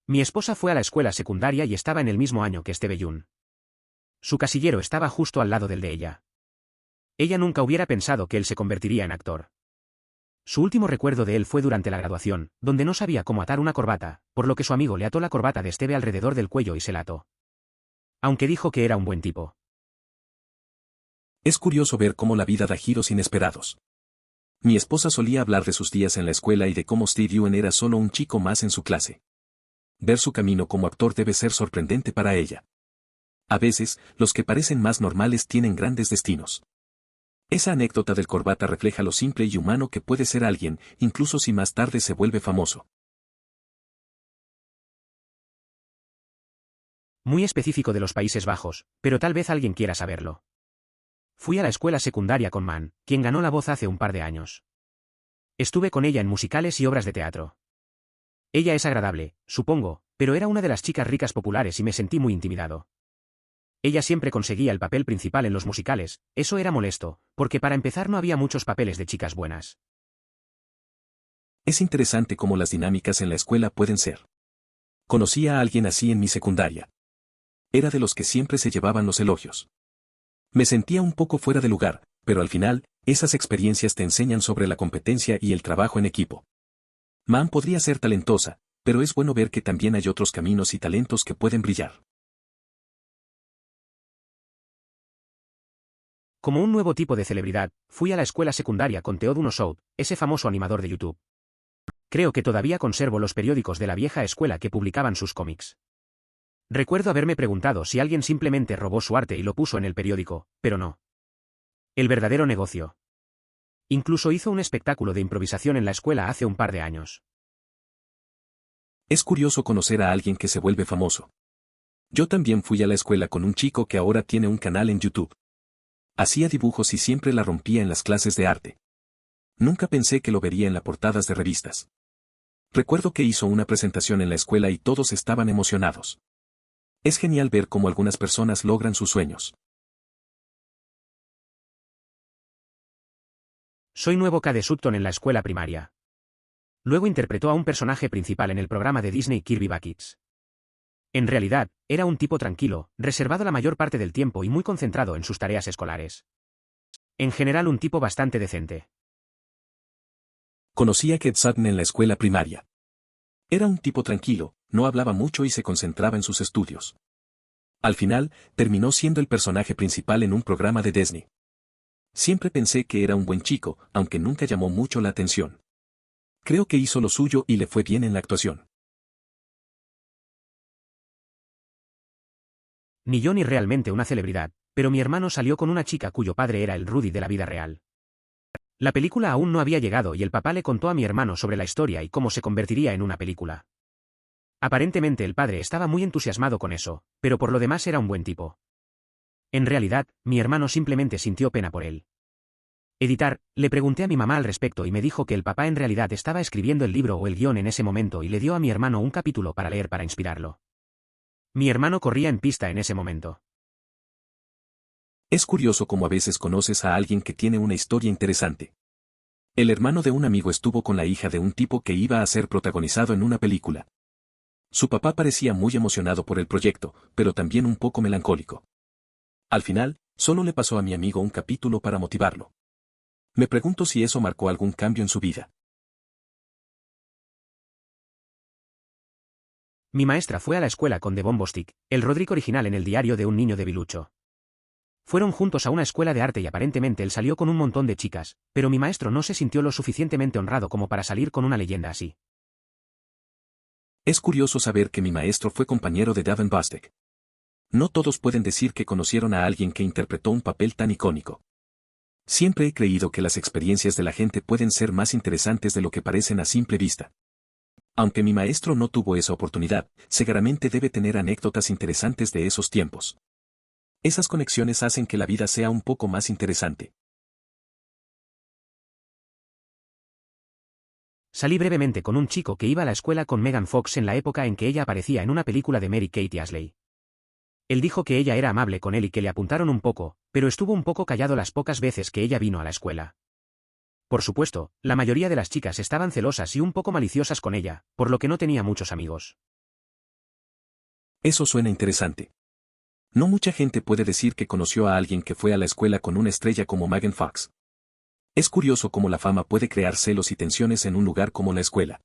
Mi esposa fue a la escuela secundaria y estaba en el mismo año que Steve Yeun. Su casillero estaba justo al lado del de ella. Ella nunca hubiera pensado que él se convertiría en actor. Su último recuerdo de él fue durante la graduación, donde no sabía cómo atar una corbata, por lo que su amigo le ató la corbata de Steve alrededor del cuello y se la ató. Aunque dijo que era un buen tipo. Es curioso ver cómo la vida da giros inesperados. Mi esposa solía hablar de sus días en la escuela y de cómo Steve Yeun era solo un chico más en su clase. Ver su camino como actor debe ser sorprendente para ella. A veces, los que parecen más normales tienen grandes destinos. Esa anécdota del corbata refleja lo simple y humano que puede ser alguien, incluso si más tarde se vuelve famoso. Muy específico de los Países Bajos, pero tal vez alguien quiera saberlo. Fui a la escuela secundaria con Man, quien ganó La Voz hace un par de años. Estuve con ella en musicales y obras de teatro. Ella es agradable, supongo, pero era una de las chicas ricas populares y me sentí muy intimidado. Ella siempre conseguía el papel principal en los musicales, eso era molesto, porque para empezar no había muchos papeles de chicas buenas. Es interesante cómo las dinámicas en la escuela pueden ser. Conocí a alguien así en mi secundaria. Era de los que siempre se llevaban los elogios. Me sentía un poco fuera de lugar, pero al final, esas experiencias te enseñan sobre la competencia y el trabajo en equipo. Man podría ser talentosa, pero es bueno ver que también hay otros caminos y talentos que pueden brillar. Como un nuevo tipo de celebridad, fui a la escuela secundaria con Theodono South, ese famoso animador de YouTube. Creo que todavía conservo los periódicos de la vieja escuela que publicaban sus cómics. Recuerdo haberme preguntado si alguien simplemente robó su arte y lo puso en el periódico, pero no. El verdadero negocio. Incluso hizo un espectáculo de improvisación en la escuela hace un par de años. Es curioso conocer a alguien que se vuelve famoso. Yo también fui a la escuela con un chico que ahora tiene un canal en YouTube. Hacía dibujos y siempre la rompía en las clases de arte. Nunca pensé que lo vería en las portadas de revistas. Recuerdo que hizo una presentación en la escuela y todos estaban emocionados. Es genial ver cómo algunas personas logran sus sueños. Soy nuevo Cade Sutton en la escuela primaria. Luego interpretó a un personaje principal en el programa de Disney Kirby Buckets. En realidad, era un tipo tranquilo, reservado la mayor parte del tiempo y muy concentrado en sus tareas escolares. En general un tipo bastante decente. Conocí a Ked Sutton en la escuela primaria. Era un tipo tranquilo, no hablaba mucho y se concentraba en sus estudios. Al final, terminó siendo el personaje principal en un programa de Disney. Siempre pensé que era un buen chico, aunque nunca llamó mucho la atención. Creo que hizo lo suyo y le fue bien en la actuación. Ni yo ni realmente una celebridad, pero mi hermano salió con una chica cuyo padre era el Rudy de la vida real. La película aún no había llegado y el papá le contó a mi hermano sobre la historia y cómo se convertiría en una película. Aparentemente el padre estaba muy entusiasmado con eso, pero por lo demás era un buen tipo. En realidad, mi hermano simplemente sintió pena por él. Editar, le pregunté a mi mamá al respecto y me dijo que el papá en realidad estaba escribiendo el libro o el guión en ese momento y le dio a mi hermano un capítulo para leer para inspirarlo. Mi hermano corría en pista en ese momento. Es curioso cómo a veces conoces a alguien que tiene una historia interesante. El hermano de un amigo estuvo con la hija de un tipo que iba a ser protagonizado en una película. Su papá parecía muy emocionado por el proyecto, pero también un poco melancólico. Al final, solo le pasó a mi amigo un capítulo para motivarlo. Me pregunto si eso marcó algún cambio en su vida. Mi maestra fue a la escuela con Devon Bostick, el Roderick original en el diario de un niño debilucho. Fueron juntos a una escuela de arte y aparentemente él salió con un montón de chicas, pero mi maestro no se sintió lo suficientemente honrado como para salir con una leyenda así. Es curioso saber que mi maestro fue compañero de Devon Bostick. No todos pueden decir que conocieron a alguien que interpretó un papel tan icónico. Siempre he creído que las experiencias de la gente pueden ser más interesantes de lo que parecen a simple vista. Aunque mi maestro no tuvo esa oportunidad, seguramente debe tener anécdotas interesantes de esos tiempos. Esas conexiones hacen que la vida sea un poco más interesante. Salí brevemente con un chico que iba a la escuela con Megan Fox en la época en que ella aparecía en una película de Mary-Kate Ashley. Él dijo que ella era amable con él y que le apuntaron un poco, pero estuvo un poco callado las pocas veces que ella vino a la escuela. Por supuesto, la mayoría de las chicas estaban celosas y un poco maliciosas con ella, por lo que no tenía muchos amigos. Eso suena interesante. No mucha gente puede decir que conoció a alguien que fue a la escuela con una estrella como Megan Fox. Es curioso cómo la fama puede crear celos y tensiones en un lugar como la escuela.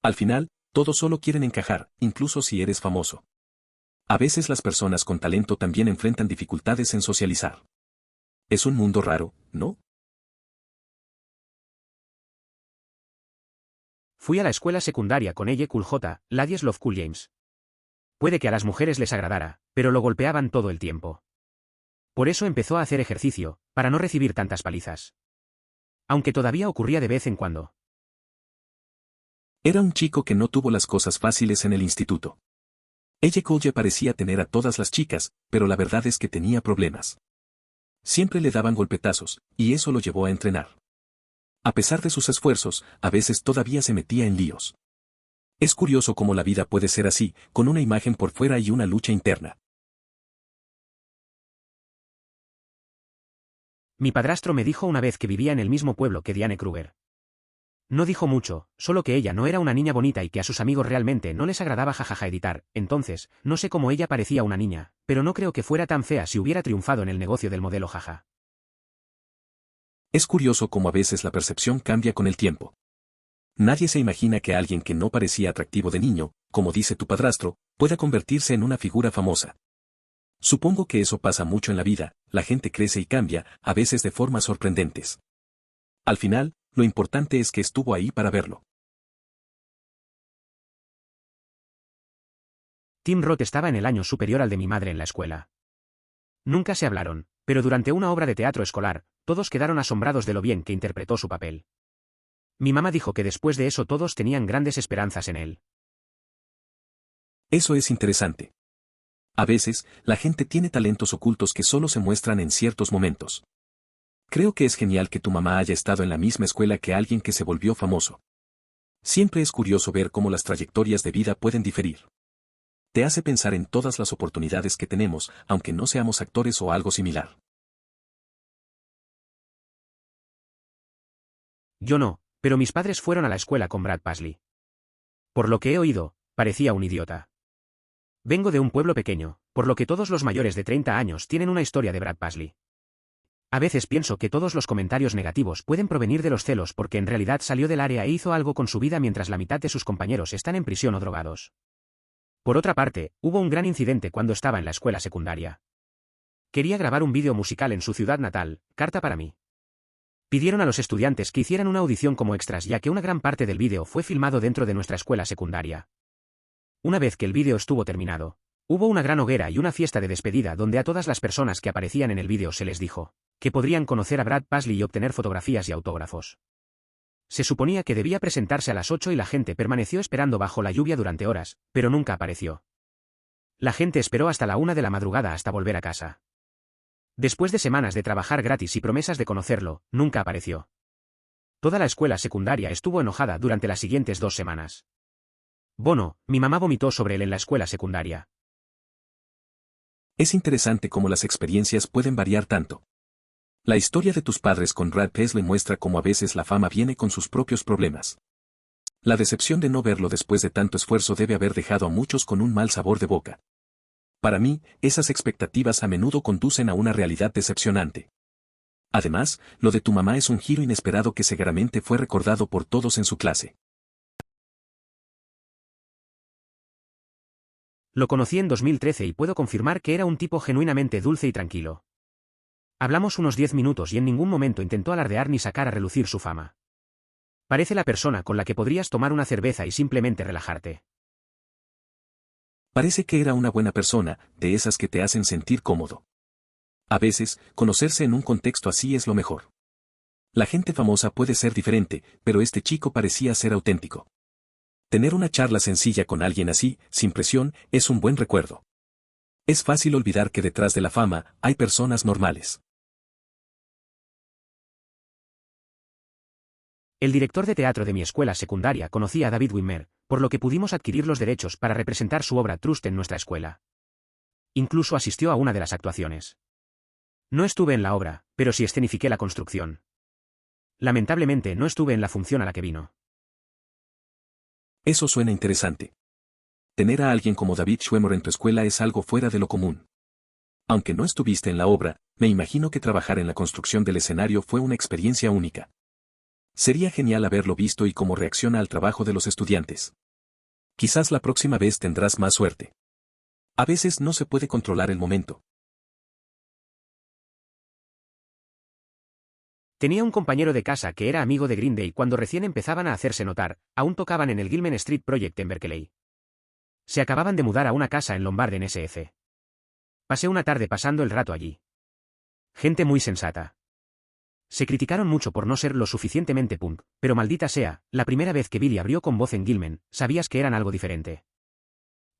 Al final, todos solo quieren encajar, incluso si eres famoso. A veces las personas con talento también enfrentan dificultades en socializar. Es un mundo raro, ¿no? Fui a la escuela secundaria con ella Cool J, Ladies Love Cool James. Puede que a las mujeres les agradara, pero lo golpeaban todo el tiempo. Por eso empezó a hacer ejercicio, para no recibir tantas palizas. Aunque todavía ocurría de vez en cuando. Era un chico que no tuvo las cosas fáciles en el instituto. Ella Cool parecía tener a todas las chicas, pero la verdad es que tenía problemas. Siempre le daban golpetazos, y eso lo llevó a entrenar. A pesar de sus esfuerzos, a veces todavía se metía en líos. Es curioso cómo la vida puede ser así, con una imagen por fuera y una lucha interna. Mi padrastro me dijo una vez que vivía en el mismo pueblo que Diane Kruger. No dijo mucho, solo que ella no era una niña bonita y que a sus amigos realmente no les agradaba jajaja editar, entonces, no sé cómo ella parecía una niña, pero no creo que fuera tan fea si hubiera triunfado en el negocio del modelo jaja. Es curioso cómo a veces la percepción cambia con el tiempo. Nadie se imagina que alguien que no parecía atractivo de niño, como dice tu padrastro, pueda convertirse en una figura famosa. Supongo que eso pasa mucho en la vida, la gente crece y cambia, a veces de formas sorprendentes. Al final, lo importante es que estuvo ahí para verlo. Tim Roth estaba en el año superior al de mi madre en la escuela. Nunca se hablaron, pero durante una obra de teatro escolar, todos quedaron asombrados de lo bien que interpretó su papel. Mi mamá dijo que después de eso todos tenían grandes esperanzas en él. Eso es interesante. A veces, la gente tiene talentos ocultos que solo se muestran en ciertos momentos. Creo que es genial que tu mamá haya estado en la misma escuela que alguien que se volvió famoso. Siempre es curioso ver cómo las trayectorias de vida pueden diferir. Te hace pensar en todas las oportunidades que tenemos, aunque no seamos actores o algo similar. Yo no, pero mis padres fueron a la escuela con Brad Paisley. Por lo que he oído, parecía un idiota. Vengo de un pueblo pequeño, por lo que todos los mayores de 30 años tienen una historia de Brad Paisley. A veces pienso que todos los comentarios negativos pueden provenir de los celos porque en realidad salió del área e hizo algo con su vida mientras la mitad de sus compañeros están en prisión o drogados. Por otra parte, hubo un gran incidente cuando estaba en la escuela secundaria. Quería grabar un vídeo musical en su ciudad natal, Carta para mí. Pidieron a los estudiantes que hicieran una audición como extras ya que una gran parte del vídeo fue filmado dentro de nuestra escuela secundaria. Una vez que el vídeo estuvo terminado, hubo una gran hoguera y una fiesta de despedida donde a todas las personas que aparecían en el vídeo se les dijo que podrían conocer a Brad Paisley y obtener fotografías y autógrafos. Se suponía que debía presentarse a las 8 y la gente permaneció esperando bajo la lluvia durante horas, pero nunca apareció. La gente esperó hasta la 1 de la madrugada hasta volver a casa. Después de semanas de trabajar gratis y promesas de conocerlo, nunca apareció. Toda la escuela secundaria estuvo enojada durante las siguientes 2 semanas. Bono, mi mamá vomitó sobre él en la escuela secundaria. Es interesante cómo las experiencias pueden variar tanto. La historia de tus padres con Brad Paisley muestra cómo a veces la fama viene con sus propios problemas. La decepción de no verlo después de tanto esfuerzo debe haber dejado a muchos con un mal sabor de boca. Para mí, esas expectativas a menudo conducen a una realidad decepcionante. Además, lo de tu mamá es un giro inesperado que seguramente fue recordado por todos en su clase. Lo conocí en 2013 y puedo confirmar que era un tipo genuinamente dulce y tranquilo. Hablamos unos 10 minutos y en ningún momento intentó alardear ni sacar a relucir su fama. Parece la persona con la que podrías tomar una cerveza y simplemente relajarte. Parece que era una buena persona, de esas que te hacen sentir cómodo. A veces, conocerse en un contexto así es lo mejor. La gente famosa puede ser diferente, pero este chico parecía ser auténtico. Tener una charla sencilla con alguien así, sin presión, es un buen recuerdo. Es fácil olvidar que detrás de la fama, hay personas normales. El director de teatro de mi escuela secundaria conocía a David Wimmer, por lo que pudimos adquirir los derechos para representar su obra Trust en nuestra escuela. Incluso asistió a una de las actuaciones. No estuve en la obra, pero sí escenifiqué la construcción. Lamentablemente no estuve en la función a la que vino. Eso suena interesante. Tener a alguien como David Schwimmer en tu escuela es algo fuera de lo común. Aunque no estuviste en la obra, me imagino que trabajar en la construcción del escenario fue una experiencia única. Sería genial haberlo visto y cómo reacciona al trabajo de los estudiantes. Quizás la próxima vez tendrás más suerte. A veces no se puede controlar el momento. Tenía un compañero de casa que era amigo de Green Day cuando recién empezaban a hacerse notar, aún tocaban en el Gilman Street Project en Berkeley. Se acababan de mudar a una casa en Lombard en SF. Pasé una tarde pasando el rato allí. Gente muy sensata. Se criticaron mucho por no ser lo suficientemente punk, pero maldita sea, la primera vez que Billy abrió con voz en Gilman, sabías que eran algo diferente.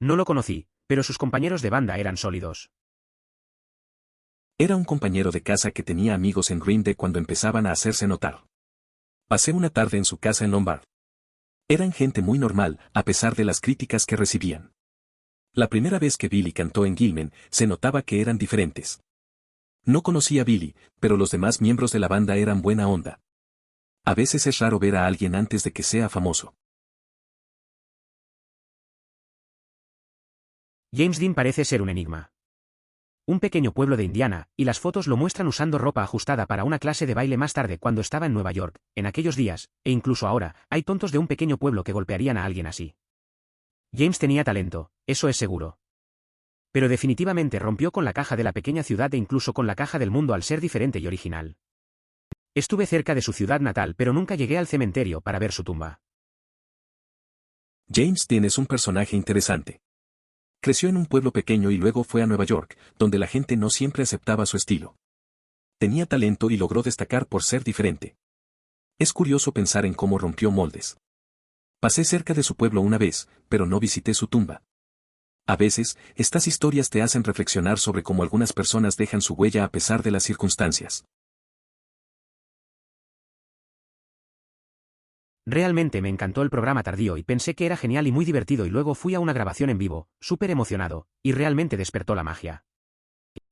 No lo conocí, pero sus compañeros de banda eran sólidos. Era un compañero de casa que tenía amigos en Green Day cuando empezaban a hacerse notar. Pasé una tarde en su casa en Lombard. Eran gente muy normal, a pesar de las críticas que recibían. La primera vez que Billy cantó en Gilman, se notaba que eran diferentes. No conocía a Billy, pero los demás miembros de la banda eran buena onda. A veces es raro ver a alguien antes de que sea famoso. James Dean parece ser un enigma. Un pequeño pueblo de Indiana, y las fotos lo muestran usando ropa ajustada para una clase de baile más tarde cuando estaba en Nueva York, en aquellos días, e incluso ahora, hay tontos de un pequeño pueblo que golpearían a alguien así. James tenía talento, eso es seguro. Pero definitivamente rompió con la caja de la pequeña ciudad e incluso con la caja del mundo al ser diferente y original. Estuve cerca de su ciudad natal pero nunca llegué al cementerio para ver su tumba. James Dean es un personaje interesante. Creció en un pueblo pequeño y luego fue a Nueva York, donde la gente no siempre aceptaba su estilo. Tenía talento y logró destacar por ser diferente. Es curioso pensar en cómo rompió moldes. Pasé cerca de su pueblo una vez, pero no visité su tumba. A veces, estas historias te hacen reflexionar sobre cómo algunas personas dejan su huella a pesar de las circunstancias. Realmente me encantó el programa tardío y pensé que era genial y muy divertido y luego fui a una grabación en vivo, súper emocionado, y realmente despertó la magia.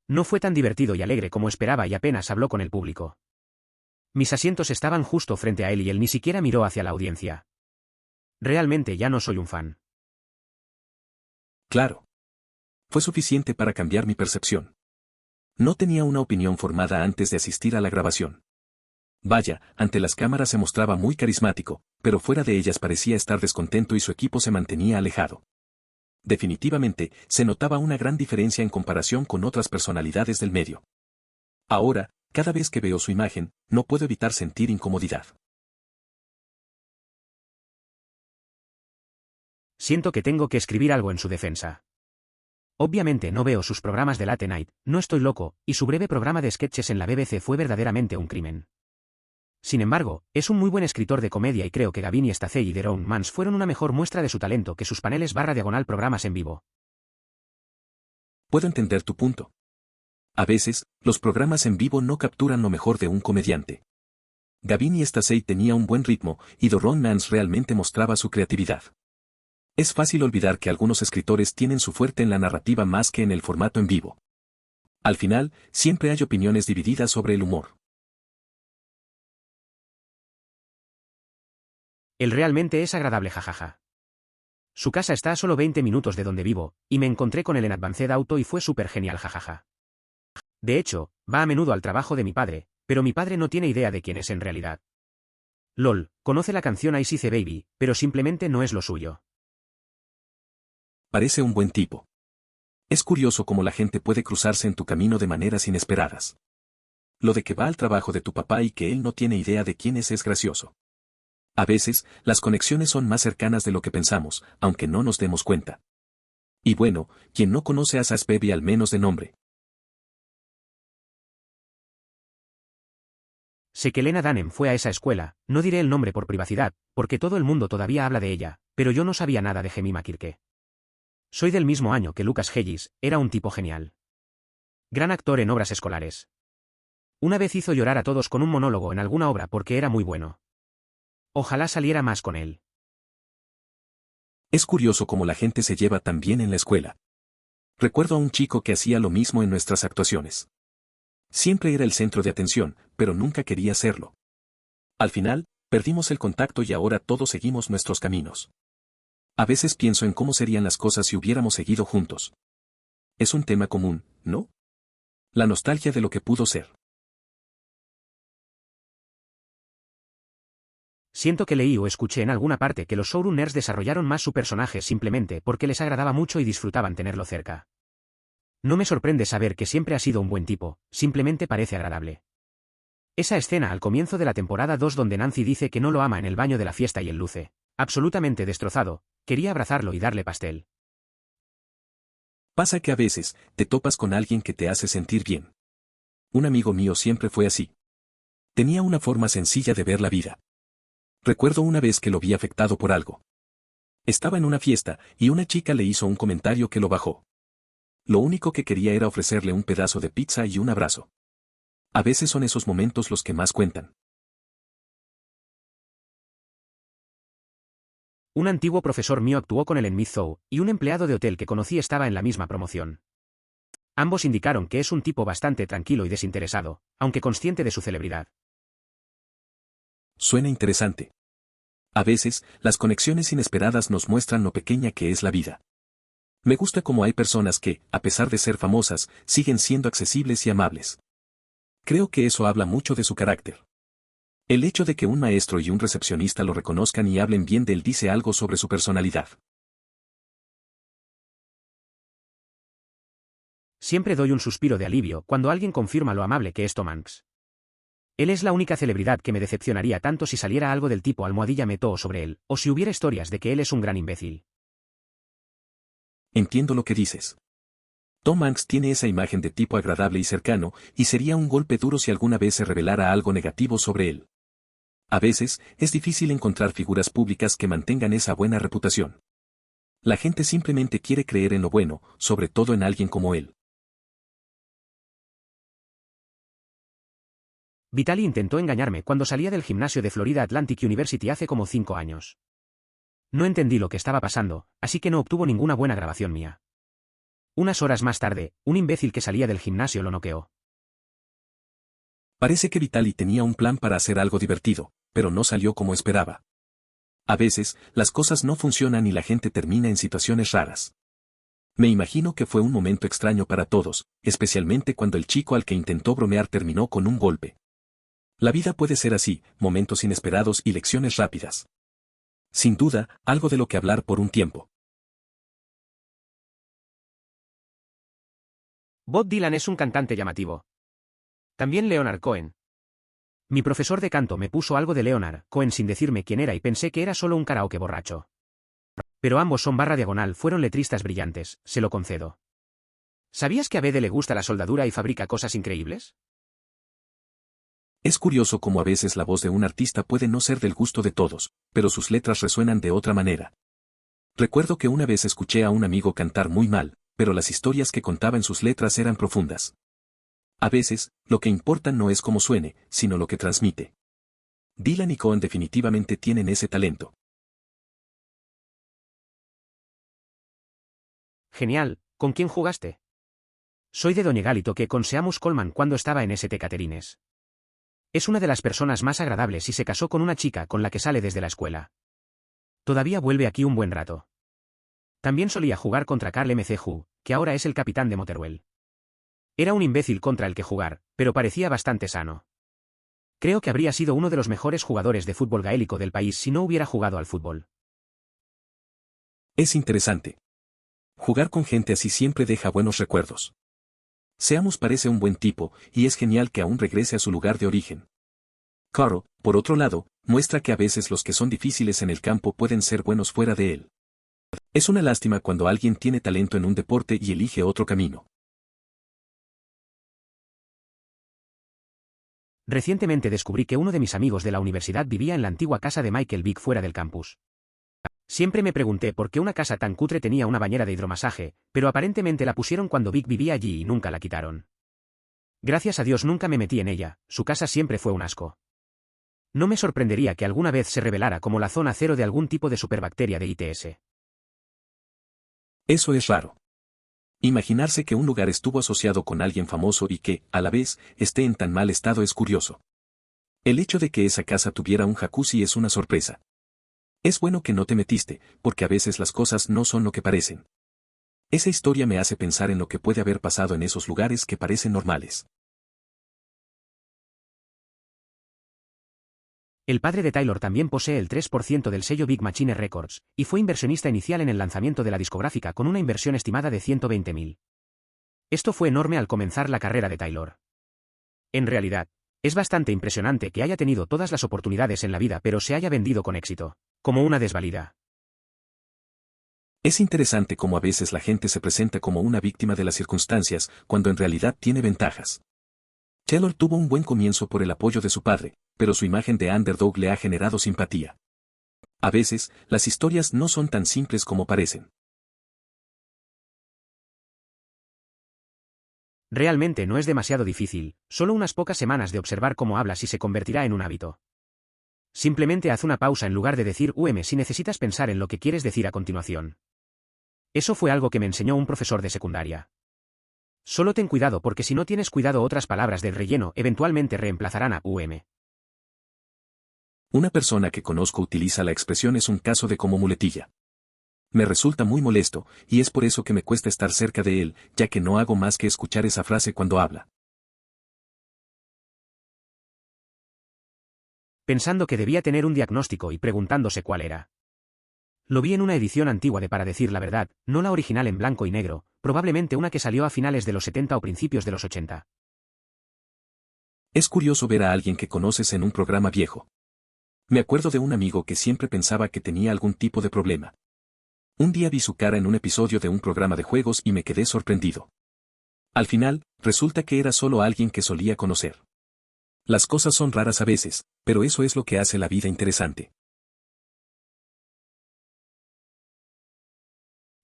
No fue tan divertido y alegre como esperaba y apenas habló con el público. Mis asientos estaban justo frente a él y él ni siquiera miró hacia la audiencia. Realmente ya no soy un fan. Claro. Fue suficiente para cambiar mi percepción. No tenía una opinión formada antes de asistir a la grabación. Vaya, ante las cámaras se mostraba muy carismático, pero fuera de ellas parecía estar descontento y su equipo se mantenía alejado. Definitivamente, se notaba una gran diferencia en comparación con otras personalidades del medio. Ahora, cada vez que veo su imagen, no puedo evitar sentir incomodidad. Siento que tengo que escribir algo en su defensa. Obviamente no veo sus programas de Late Night, no estoy loco, y su breve programa de sketches en la BBC fue verdaderamente un crimen. Sin embargo, es un muy buen escritor de comedia y creo que Gavin Stacey y Deron Mans fueron una mejor muestra de su talento que sus paneles / programas en vivo. Puedo entender tu punto. A veces, los programas en vivo no capturan lo mejor de un comediante. Gavin Stacey tenía un buen ritmo, y Deron Mans realmente mostraba su creatividad. Es fácil olvidar que algunos escritores tienen su fuerte en la narrativa más que en el formato en vivo. Al final, siempre hay opiniones divididas sobre el humor. Él realmente es agradable, jajaja. Su casa está a solo 20 minutos de donde vivo, y me encontré con él en Advanced Auto y fue súper genial, jajaja. De hecho, va a menudo al trabajo de mi padre, pero mi padre no tiene idea de quién es en realidad. LOL, conoce la canción I See the Baby, pero simplemente no es lo suyo. Parece un buen tipo. Es curioso cómo la gente puede cruzarse en tu camino de maneras inesperadas. Lo de que va al trabajo de tu papá y que él no tiene idea de quién es gracioso. A veces, las conexiones son más cercanas de lo que pensamos, aunque no nos demos cuenta. Y bueno, quien no conoce a Sas Baby al menos de nombre. Sé que Lena Dunham fue a esa escuela, no diré el nombre por privacidad, porque todo el mundo todavía habla de ella, pero yo no sabía nada de Jemima Kirke. Soy del mismo año que Lucas Hedges, era un tipo genial. Gran actor en obras escolares. Una vez hizo llorar a todos con un monólogo en alguna obra porque era muy bueno. Ojalá saliera más con él. Es curioso cómo la gente se lleva tan bien en la escuela. Recuerdo a un chico que hacía lo mismo en nuestras actuaciones. Siempre era el centro de atención, pero nunca quería serlo. Al final, perdimos el contacto y ahora todos seguimos nuestros caminos. A veces pienso en cómo serían las cosas si hubiéramos seguido juntos. Es un tema común, ¿no? La nostalgia de lo que pudo ser. Siento que leí o escuché en alguna parte que los showrunners desarrollaron más su personaje simplemente porque les agradaba mucho y disfrutaban tenerlo cerca. No me sorprende saber que siempre ha sido un buen tipo, simplemente parece agradable. Esa escena al comienzo de la temporada 2 donde Nancy dice que no lo ama en el baño de la fiesta y él luce, absolutamente destrozado, quería abrazarlo y darle pastel. Pasa que a veces, te topas con alguien que te hace sentir bien. Un amigo mío siempre fue así. Tenía una forma sencilla de ver la vida. Recuerdo una vez que lo vi afectado por algo. Estaba en una fiesta, y una chica le hizo un comentario que lo bajó. Lo único que quería era ofrecerle un pedazo de pizza y un abrazo. A veces son esos momentos los que más cuentan. Un antiguo profesor mío actuó con él en Myth Zoo, y un empleado de hotel que conocí estaba en la misma promoción. Ambos indicaron que es un tipo bastante tranquilo y desinteresado, aunque consciente de su celebridad. Suena interesante. A veces, las conexiones inesperadas nos muestran lo pequeña que es la vida. Me gusta cómo hay personas que, a pesar de ser famosas, siguen siendo accesibles y amables. Creo que eso habla mucho de su carácter. El hecho de que un maestro y un recepcionista lo reconozcan y hablen bien de él dice algo sobre su personalidad. Siempre doy un suspiro de alivio cuando alguien confirma lo amable que es Tom Hanks. Él es la única celebridad que me decepcionaría tanto si saliera algo del tipo almohadilla Metoo sobre él, o si hubiera historias de que él es un gran imbécil. Entiendo lo que dices. Tom Hanks tiene esa imagen de tipo agradable y cercano, y sería un golpe duro si alguna vez se revelara algo negativo sobre él. A veces, es difícil encontrar figuras públicas que mantengan esa buena reputación. La gente simplemente quiere creer en lo bueno, sobre todo en alguien como él. Vitaly intentó engañarme cuando salía del gimnasio de Florida Atlantic University hace como 5 años. No entendí lo que estaba pasando, así que no obtuvo ninguna buena grabación mía. Unas horas más tarde, un imbécil que salía del gimnasio lo noqueó. Parece que Vitaly tenía un plan para hacer algo divertido, pero no salió como esperaba. A veces, las cosas no funcionan y la gente termina en situaciones raras. Me imagino que fue un momento extraño para todos, especialmente cuando el chico al que intentó bromear terminó con un golpe. La vida puede ser así, momentos inesperados y lecciones rápidas. Sin duda, algo de lo que hablar por un tiempo. Bob Dylan es un cantante llamativo. También Leonard Cohen. Mi profesor de canto me puso algo de Leonard Cohen sin decirme quién era y pensé que era solo un karaoke borracho. Pero ambos son barra diagonal, fueron letristas brillantes, se lo concedo. ¿Sabías que a Bede le gusta la soldadura y fabrica cosas increíbles? Es curioso cómo a veces la voz de un artista puede no ser del gusto de todos, pero sus letras resuenan de otra manera. Recuerdo que una vez escuché a un amigo cantar muy mal, pero las historias que contaba en sus letras eran profundas. A veces, lo que importa no es cómo suene, sino lo que transmite. Dylan y Cohen definitivamente tienen ese talento. Genial, ¿con quién jugaste? Soy de Donegalito con Seamus Coleman cuando estaba en St. Catharines. Es una de las personas más agradables y se casó con una chica con la que sale desde la escuela. Todavía vuelve aquí un buen rato. También solía jugar contra Carl McHugh, que ahora es el capitán de Motherwell. Era un imbécil contra el que jugar, pero parecía bastante sano. Creo que habría sido uno de los mejores jugadores de fútbol gaélico del país si no hubiera jugado al fútbol. Es interesante. Jugar con gente así siempre deja buenos recuerdos. Seamus parece un buen tipo, y es genial que aún regrese a su lugar de origen. Carl, por otro lado, muestra que a veces los que son difíciles en el campo pueden ser buenos fuera de él. Es una lástima cuando alguien tiene talento en un deporte y elige otro camino. Recientemente descubrí que uno de mis amigos de la universidad vivía en la antigua casa de Michael Vick fuera del campus. Siempre me pregunté por qué una casa tan cutre tenía una bañera de hidromasaje, pero aparentemente la pusieron cuando Vic vivía allí y nunca la quitaron. Gracias a Dios nunca me metí en ella, su casa siempre fue un asco. No me sorprendería que alguna vez se revelara como la zona cero de algún tipo de superbacteria de ITS. Eso es raro. Imaginarse que un lugar estuvo asociado con alguien famoso y que, a la vez, esté en tan mal estado es curioso. El hecho de que esa casa tuviera un jacuzzi es una sorpresa. Es bueno que no te metiste, porque a veces las cosas no son lo que parecen. Esa historia me hace pensar en lo que puede haber pasado en esos lugares que parecen normales. El padre de Taylor también posee el 3% del sello Big Machine Records, y fue inversionista inicial en el lanzamiento de la discográfica con una inversión estimada de $120,000. Esto fue enorme al comenzar la carrera de Taylor. En realidad, es bastante impresionante que haya tenido todas las oportunidades en la vida pero se haya vendido con éxito, como una desvalida. Es interesante cómo a veces la gente se presenta como una víctima de las circunstancias, cuando en realidad tiene ventajas. Taylor tuvo un buen comienzo por el apoyo de su padre, pero su imagen de underdog le ha generado simpatía. A veces, las historias no son tan simples como parecen. Realmente no es demasiado difícil, solo unas pocas semanas de observar cómo hablas y se convertirá en un hábito. Simplemente haz una pausa en lugar de decir si necesitas pensar en lo que quieres decir a continuación. Eso fue algo que me enseñó un profesor de secundaria. Solo ten cuidado porque si no tienes cuidado otras palabras del relleno eventualmente reemplazarán a Una persona que conozco utiliza la expresión es un caso de como muletilla. Me resulta muy molesto, y es por eso que me cuesta estar cerca de él, ya que no hago más que escuchar esa frase cuando habla. Pensando que debía tener un diagnóstico y preguntándose cuál era. Lo vi en una edición antigua de Para decir la verdad, no la original en blanco y negro, probablemente una que salió a finales de los 70 o principios de los 80. Es curioso ver a alguien que conoces en un programa viejo. Me acuerdo de un amigo que siempre pensaba que tenía algún tipo de problema. Un día vi su cara en un episodio de un programa de juegos y me quedé sorprendido. Al final, resulta que era solo alguien que solía conocer. Las cosas son raras a veces, pero eso es lo que hace la vida interesante.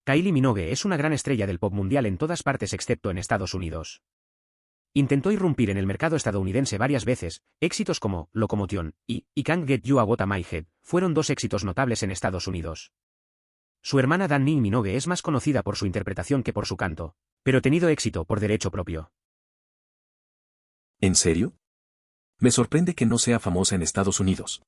Kylie Minogue es una gran estrella del pop mundial en todas partes excepto en Estados Unidos. Intentó irrumpir en el mercado estadounidense varias veces, éxitos como Locomotion y Can't Get You Out of My Head fueron dos éxitos notables en Estados Unidos. Su hermana Dannii Minogue es más conocida por su interpretación que por su canto, pero tenido éxito por derecho propio. ¿En serio? Me sorprende que no sea famosa en Estados Unidos.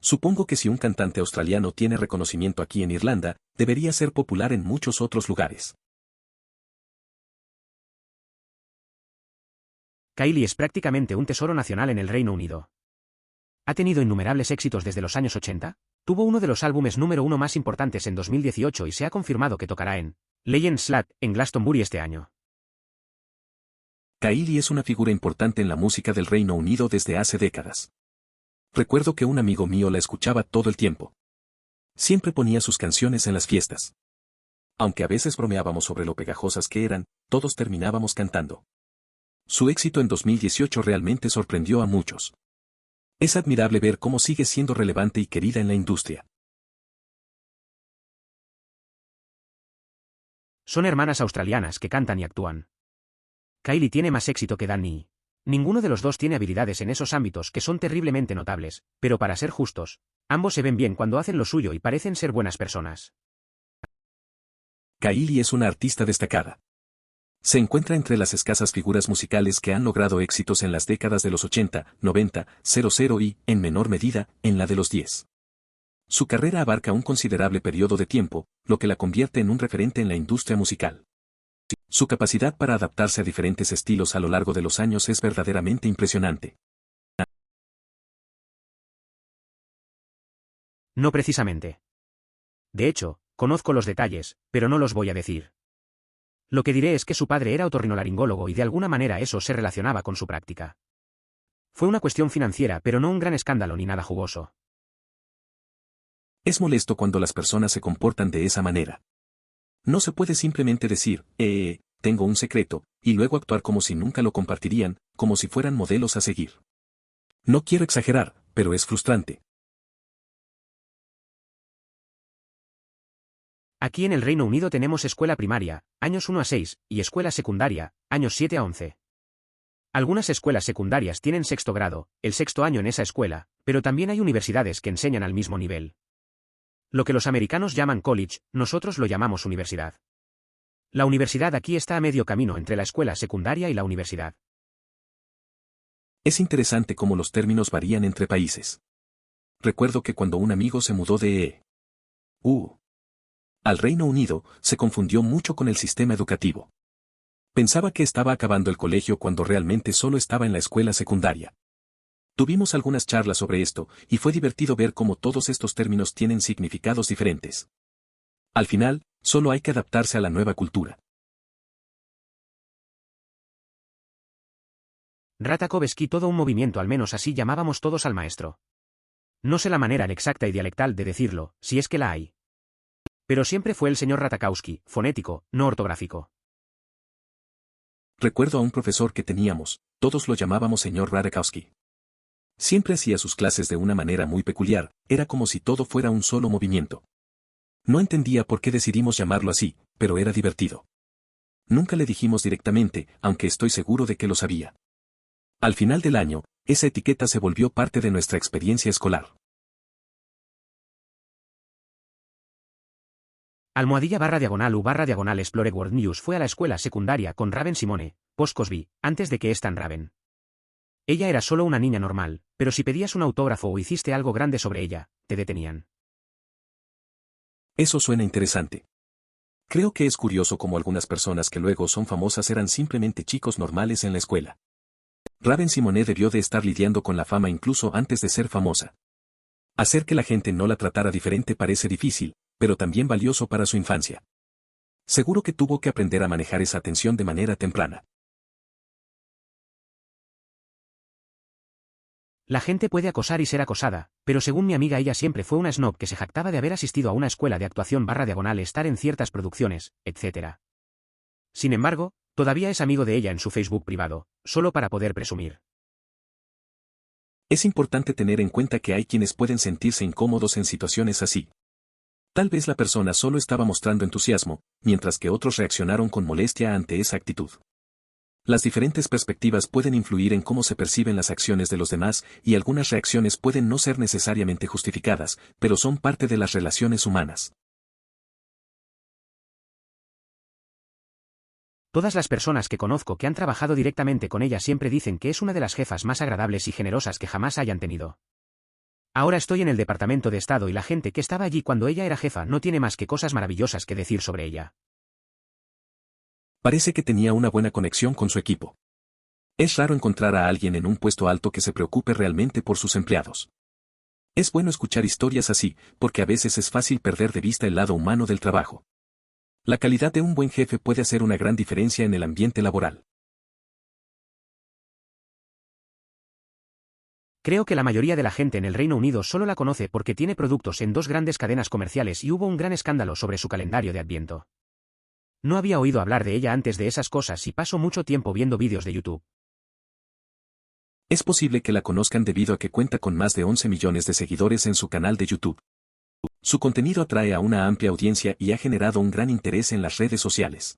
Supongo que si un cantante australiano tiene reconocimiento aquí en Irlanda, debería ser popular en muchos otros lugares. Kylie es prácticamente un tesoro nacional en el Reino Unido. Ha tenido innumerables éxitos desde los años 80, tuvo uno de los álbumes número 1 más importantes en 2018 y se ha confirmado que tocará en Legends Slat en Glastonbury este año. Kylie es una figura importante en la música del Reino Unido desde hace décadas. Recuerdo que un amigo mío la escuchaba todo el tiempo. Siempre ponía sus canciones en las fiestas. Aunque a veces bromeábamos sobre lo pegajosas que eran, todos terminábamos cantando. Su éxito en 2018 realmente sorprendió a muchos. Es admirable ver cómo sigue siendo relevante y querida en la industria. Son hermanas australianas que cantan y actúan. Kylie tiene más éxito que Dannii. Ninguno de los dos tiene habilidades en esos ámbitos que son terriblemente notables, pero para ser justos, ambos se ven bien cuando hacen lo suyo y parecen ser buenas personas. Kylie es una artista destacada. Se encuentra entre las escasas figuras musicales que han logrado éxitos en las décadas de los 80, 90, 00 y, en menor medida, en la de los 10. Su carrera abarca un considerable periodo de tiempo, lo que la convierte en un referente en la industria musical. Su capacidad para adaptarse a diferentes estilos a lo largo de los años es verdaderamente impresionante. No precisamente. De hecho, conozco los detalles, pero no los voy a decir. Lo que diré es que su padre era otorrinolaringólogo y de alguna manera eso se relacionaba con su práctica. Fue una cuestión financiera, pero no un gran escándalo ni nada jugoso. Es molesto cuando las personas se comportan de esa manera. No se puede simplemente decir, tengo un secreto, y luego actuar como si nunca lo compartirían, como si fueran modelos a seguir. No quiero exagerar, pero es frustrante. Aquí en el Reino Unido tenemos escuela primaria, años 1 a 6, y escuela secundaria, años 7 a 11. Algunas escuelas secundarias tienen sexto grado, el sexto año en esa escuela, pero también hay universidades que enseñan al mismo nivel. Lo que los americanos llaman college, nosotros lo llamamos universidad. La universidad aquí está a medio camino entre la escuela secundaria y la universidad. Es interesante cómo los términos varían entre países. Recuerdo que cuando un amigo se mudó de al Reino Unido, se confundió mucho con el sistema educativo. Pensaba que estaba acabando el colegio cuando realmente solo estaba en la escuela secundaria. Tuvimos algunas charlas sobre esto, y fue divertido ver cómo todos estos términos tienen significados diferentes. Al final, solo hay que adaptarse a la nueva cultura. Ratakovsky, todo un movimiento, al menos así llamábamos todos al maestro. No sé la manera exacta y dialectal de decirlo, si es que la hay. Pero siempre fue el señor Ratakowski, fonético, no ortográfico. Recuerdo a un profesor que teníamos, todos lo llamábamos señor Ratakowski. Siempre hacía sus clases de una manera muy peculiar, era como si todo fuera un solo movimiento. No entendía por qué decidimos llamarlo así, pero era divertido. Nunca le dijimos directamente, aunque estoy seguro de que lo sabía. Al final del año, esa etiqueta se volvió parte de nuestra experiencia escolar. _u_diagonal Explore World News fue a la escuela secundaria con Raven Simone, post Cosby, antes de que Stan Raven. Ella era solo una niña normal, pero si pedías un autógrafo o hiciste algo grande sobre ella, te detenían. Eso suena interesante. Creo que es curioso cómo algunas personas que luego son famosas eran simplemente chicos normales en la escuela. Raven Simone debió de estar lidiando con la fama incluso antes de ser famosa. Hacer que la gente no la tratara diferente parece difícil, pero también valioso para su infancia. Seguro que tuvo que aprender a manejar esa tensión de manera temprana. La gente puede acosar y ser acosada, pero según mi amiga ella siempre fue una snob que se jactaba de haber asistido a una escuela de actuación / estar en ciertas producciones, etc. Sin embargo, todavía es amigo de ella en su Facebook privado, solo para poder presumir. Es importante tener en cuenta que hay quienes pueden sentirse incómodos en situaciones así. Tal vez la persona solo estaba mostrando entusiasmo, mientras que otros reaccionaron con molestia ante esa actitud. Las diferentes perspectivas pueden influir en cómo se perciben las acciones de los demás, y algunas reacciones pueden no ser necesariamente justificadas, pero son parte de las relaciones humanas. Todas las personas que conozco que han trabajado directamente con ella siempre dicen que es una de las jefas más agradables y generosas que jamás hayan tenido. Ahora estoy en el Departamento de Estado y la gente que estaba allí cuando ella era jefa no tiene más que cosas maravillosas que decir sobre ella. Parece que tenía una buena conexión con su equipo. Es raro encontrar a alguien en un puesto alto que se preocupe realmente por sus empleados. Es bueno escuchar historias así, porque a veces es fácil perder de vista el lado humano del trabajo. La calidad de un buen jefe puede hacer una gran diferencia en el ambiente laboral. Creo que la mayoría de la gente en el Reino Unido solo la conoce porque tiene productos en 2 grandes cadenas comerciales y hubo un gran escándalo sobre su calendario de Adviento. No había oído hablar de ella antes de esas cosas y paso mucho tiempo viendo vídeos de YouTube. Es posible que la conozcan debido a que cuenta con más de 11 millones de seguidores en su canal de YouTube. Su contenido atrae a una amplia audiencia y ha generado un gran interés en las redes sociales.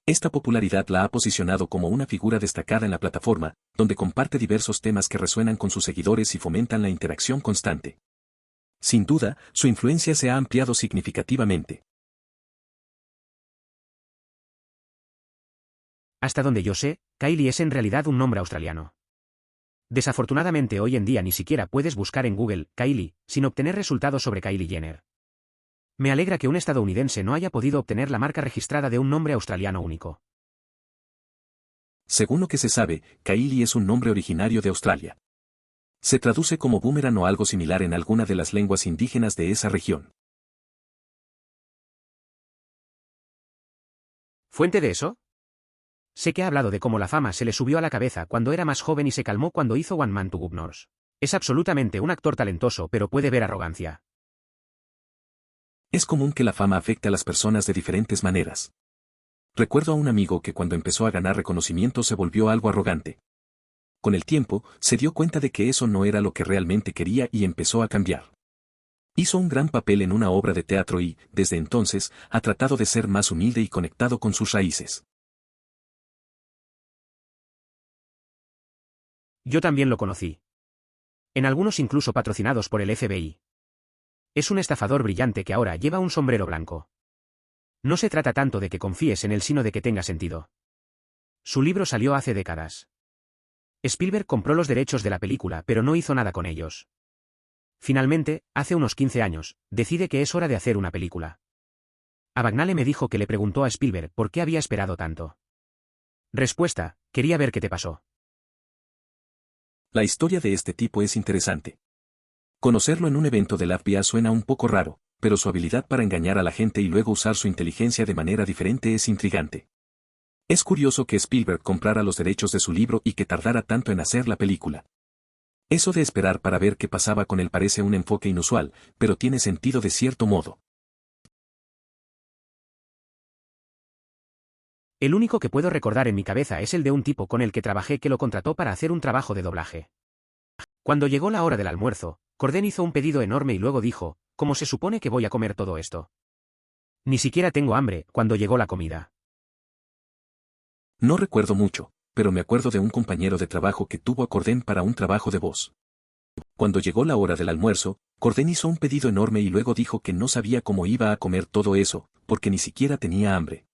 Esta popularidad la ha posicionado como una figura destacada en la plataforma, donde comparte diversos temas que resuenan con sus seguidores y fomentan la interacción constante. Sin duda, su influencia se ha ampliado significativamente. Hasta donde yo sé, Kylie es en realidad un nombre australiano. Desafortunadamente hoy en día ni siquiera puedes buscar en Google Kylie sin obtener resultados sobre Kylie Jenner. Me alegra que un estadounidense no haya podido obtener la marca registrada de un nombre australiano único. Según lo que se sabe, Kylie es un nombre originario de Australia. Se traduce como boomerang o algo similar en alguna de las lenguas indígenas de esa región. ¿Fuente de eso? Sé que ha hablado de cómo la fama se le subió a la cabeza cuando era más joven y se calmó cuando hizo One Man to Governors. Es absolutamente un actor talentoso, pero puede ver arrogancia. Es común que la fama afecte a las personas de diferentes maneras. Recuerdo a un amigo que cuando empezó a ganar reconocimiento se volvió algo arrogante. Con el tiempo, se dio cuenta de que eso no era lo que realmente quería y empezó a cambiar. Hizo un gran papel en una obra de teatro y, desde entonces, ha tratado de ser más humilde y conectado con sus raíces. Yo también lo conocí. En algunos incluso patrocinados por el FBI. Es un estafador brillante que ahora lleva un sombrero blanco. No se trata tanto de que confíes en él sino de que tenga sentido. Su libro salió hace décadas. Spielberg compró los derechos de la película pero no hizo nada con ellos. Finalmente, hace unos 15 años, decide que es hora de hacer una película. Abagnale me dijo que le preguntó a Spielberg por qué había esperado tanto. Respuesta: quería ver qué te pasó. La historia de este tipo es interesante. Conocerlo en un evento del FBI suena un poco raro, pero su habilidad para engañar a la gente y luego usar su inteligencia de manera diferente es intrigante. Es curioso que Spielberg comprara los derechos de su libro y que tardara tanto en hacer la película. Eso de esperar para ver qué pasaba con él parece un enfoque inusual, pero tiene sentido de cierto modo. El único que puedo recordar en mi cabeza es el de un tipo con el que trabajé que lo contrató para hacer un trabajo de doblaje. Cuando llegó la hora del almuerzo, Corden hizo un pedido enorme y luego dijo: ¿cómo se supone que voy a comer todo esto? Ni siquiera tengo hambre cuando llegó la comida. No recuerdo mucho, pero me acuerdo de un compañero de trabajo que tuvo a Corden para un trabajo de voz. Cuando llegó la hora del almuerzo, Corden hizo un pedido enorme y luego dijo que no sabía cómo iba a comer todo eso, porque ni siquiera tenía hambre.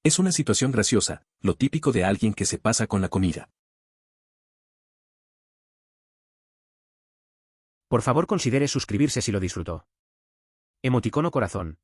Es una situación graciosa, lo típico de alguien que se pasa con la comida. Por favor considere suscribirse si lo disfrutó. Emoticono corazón.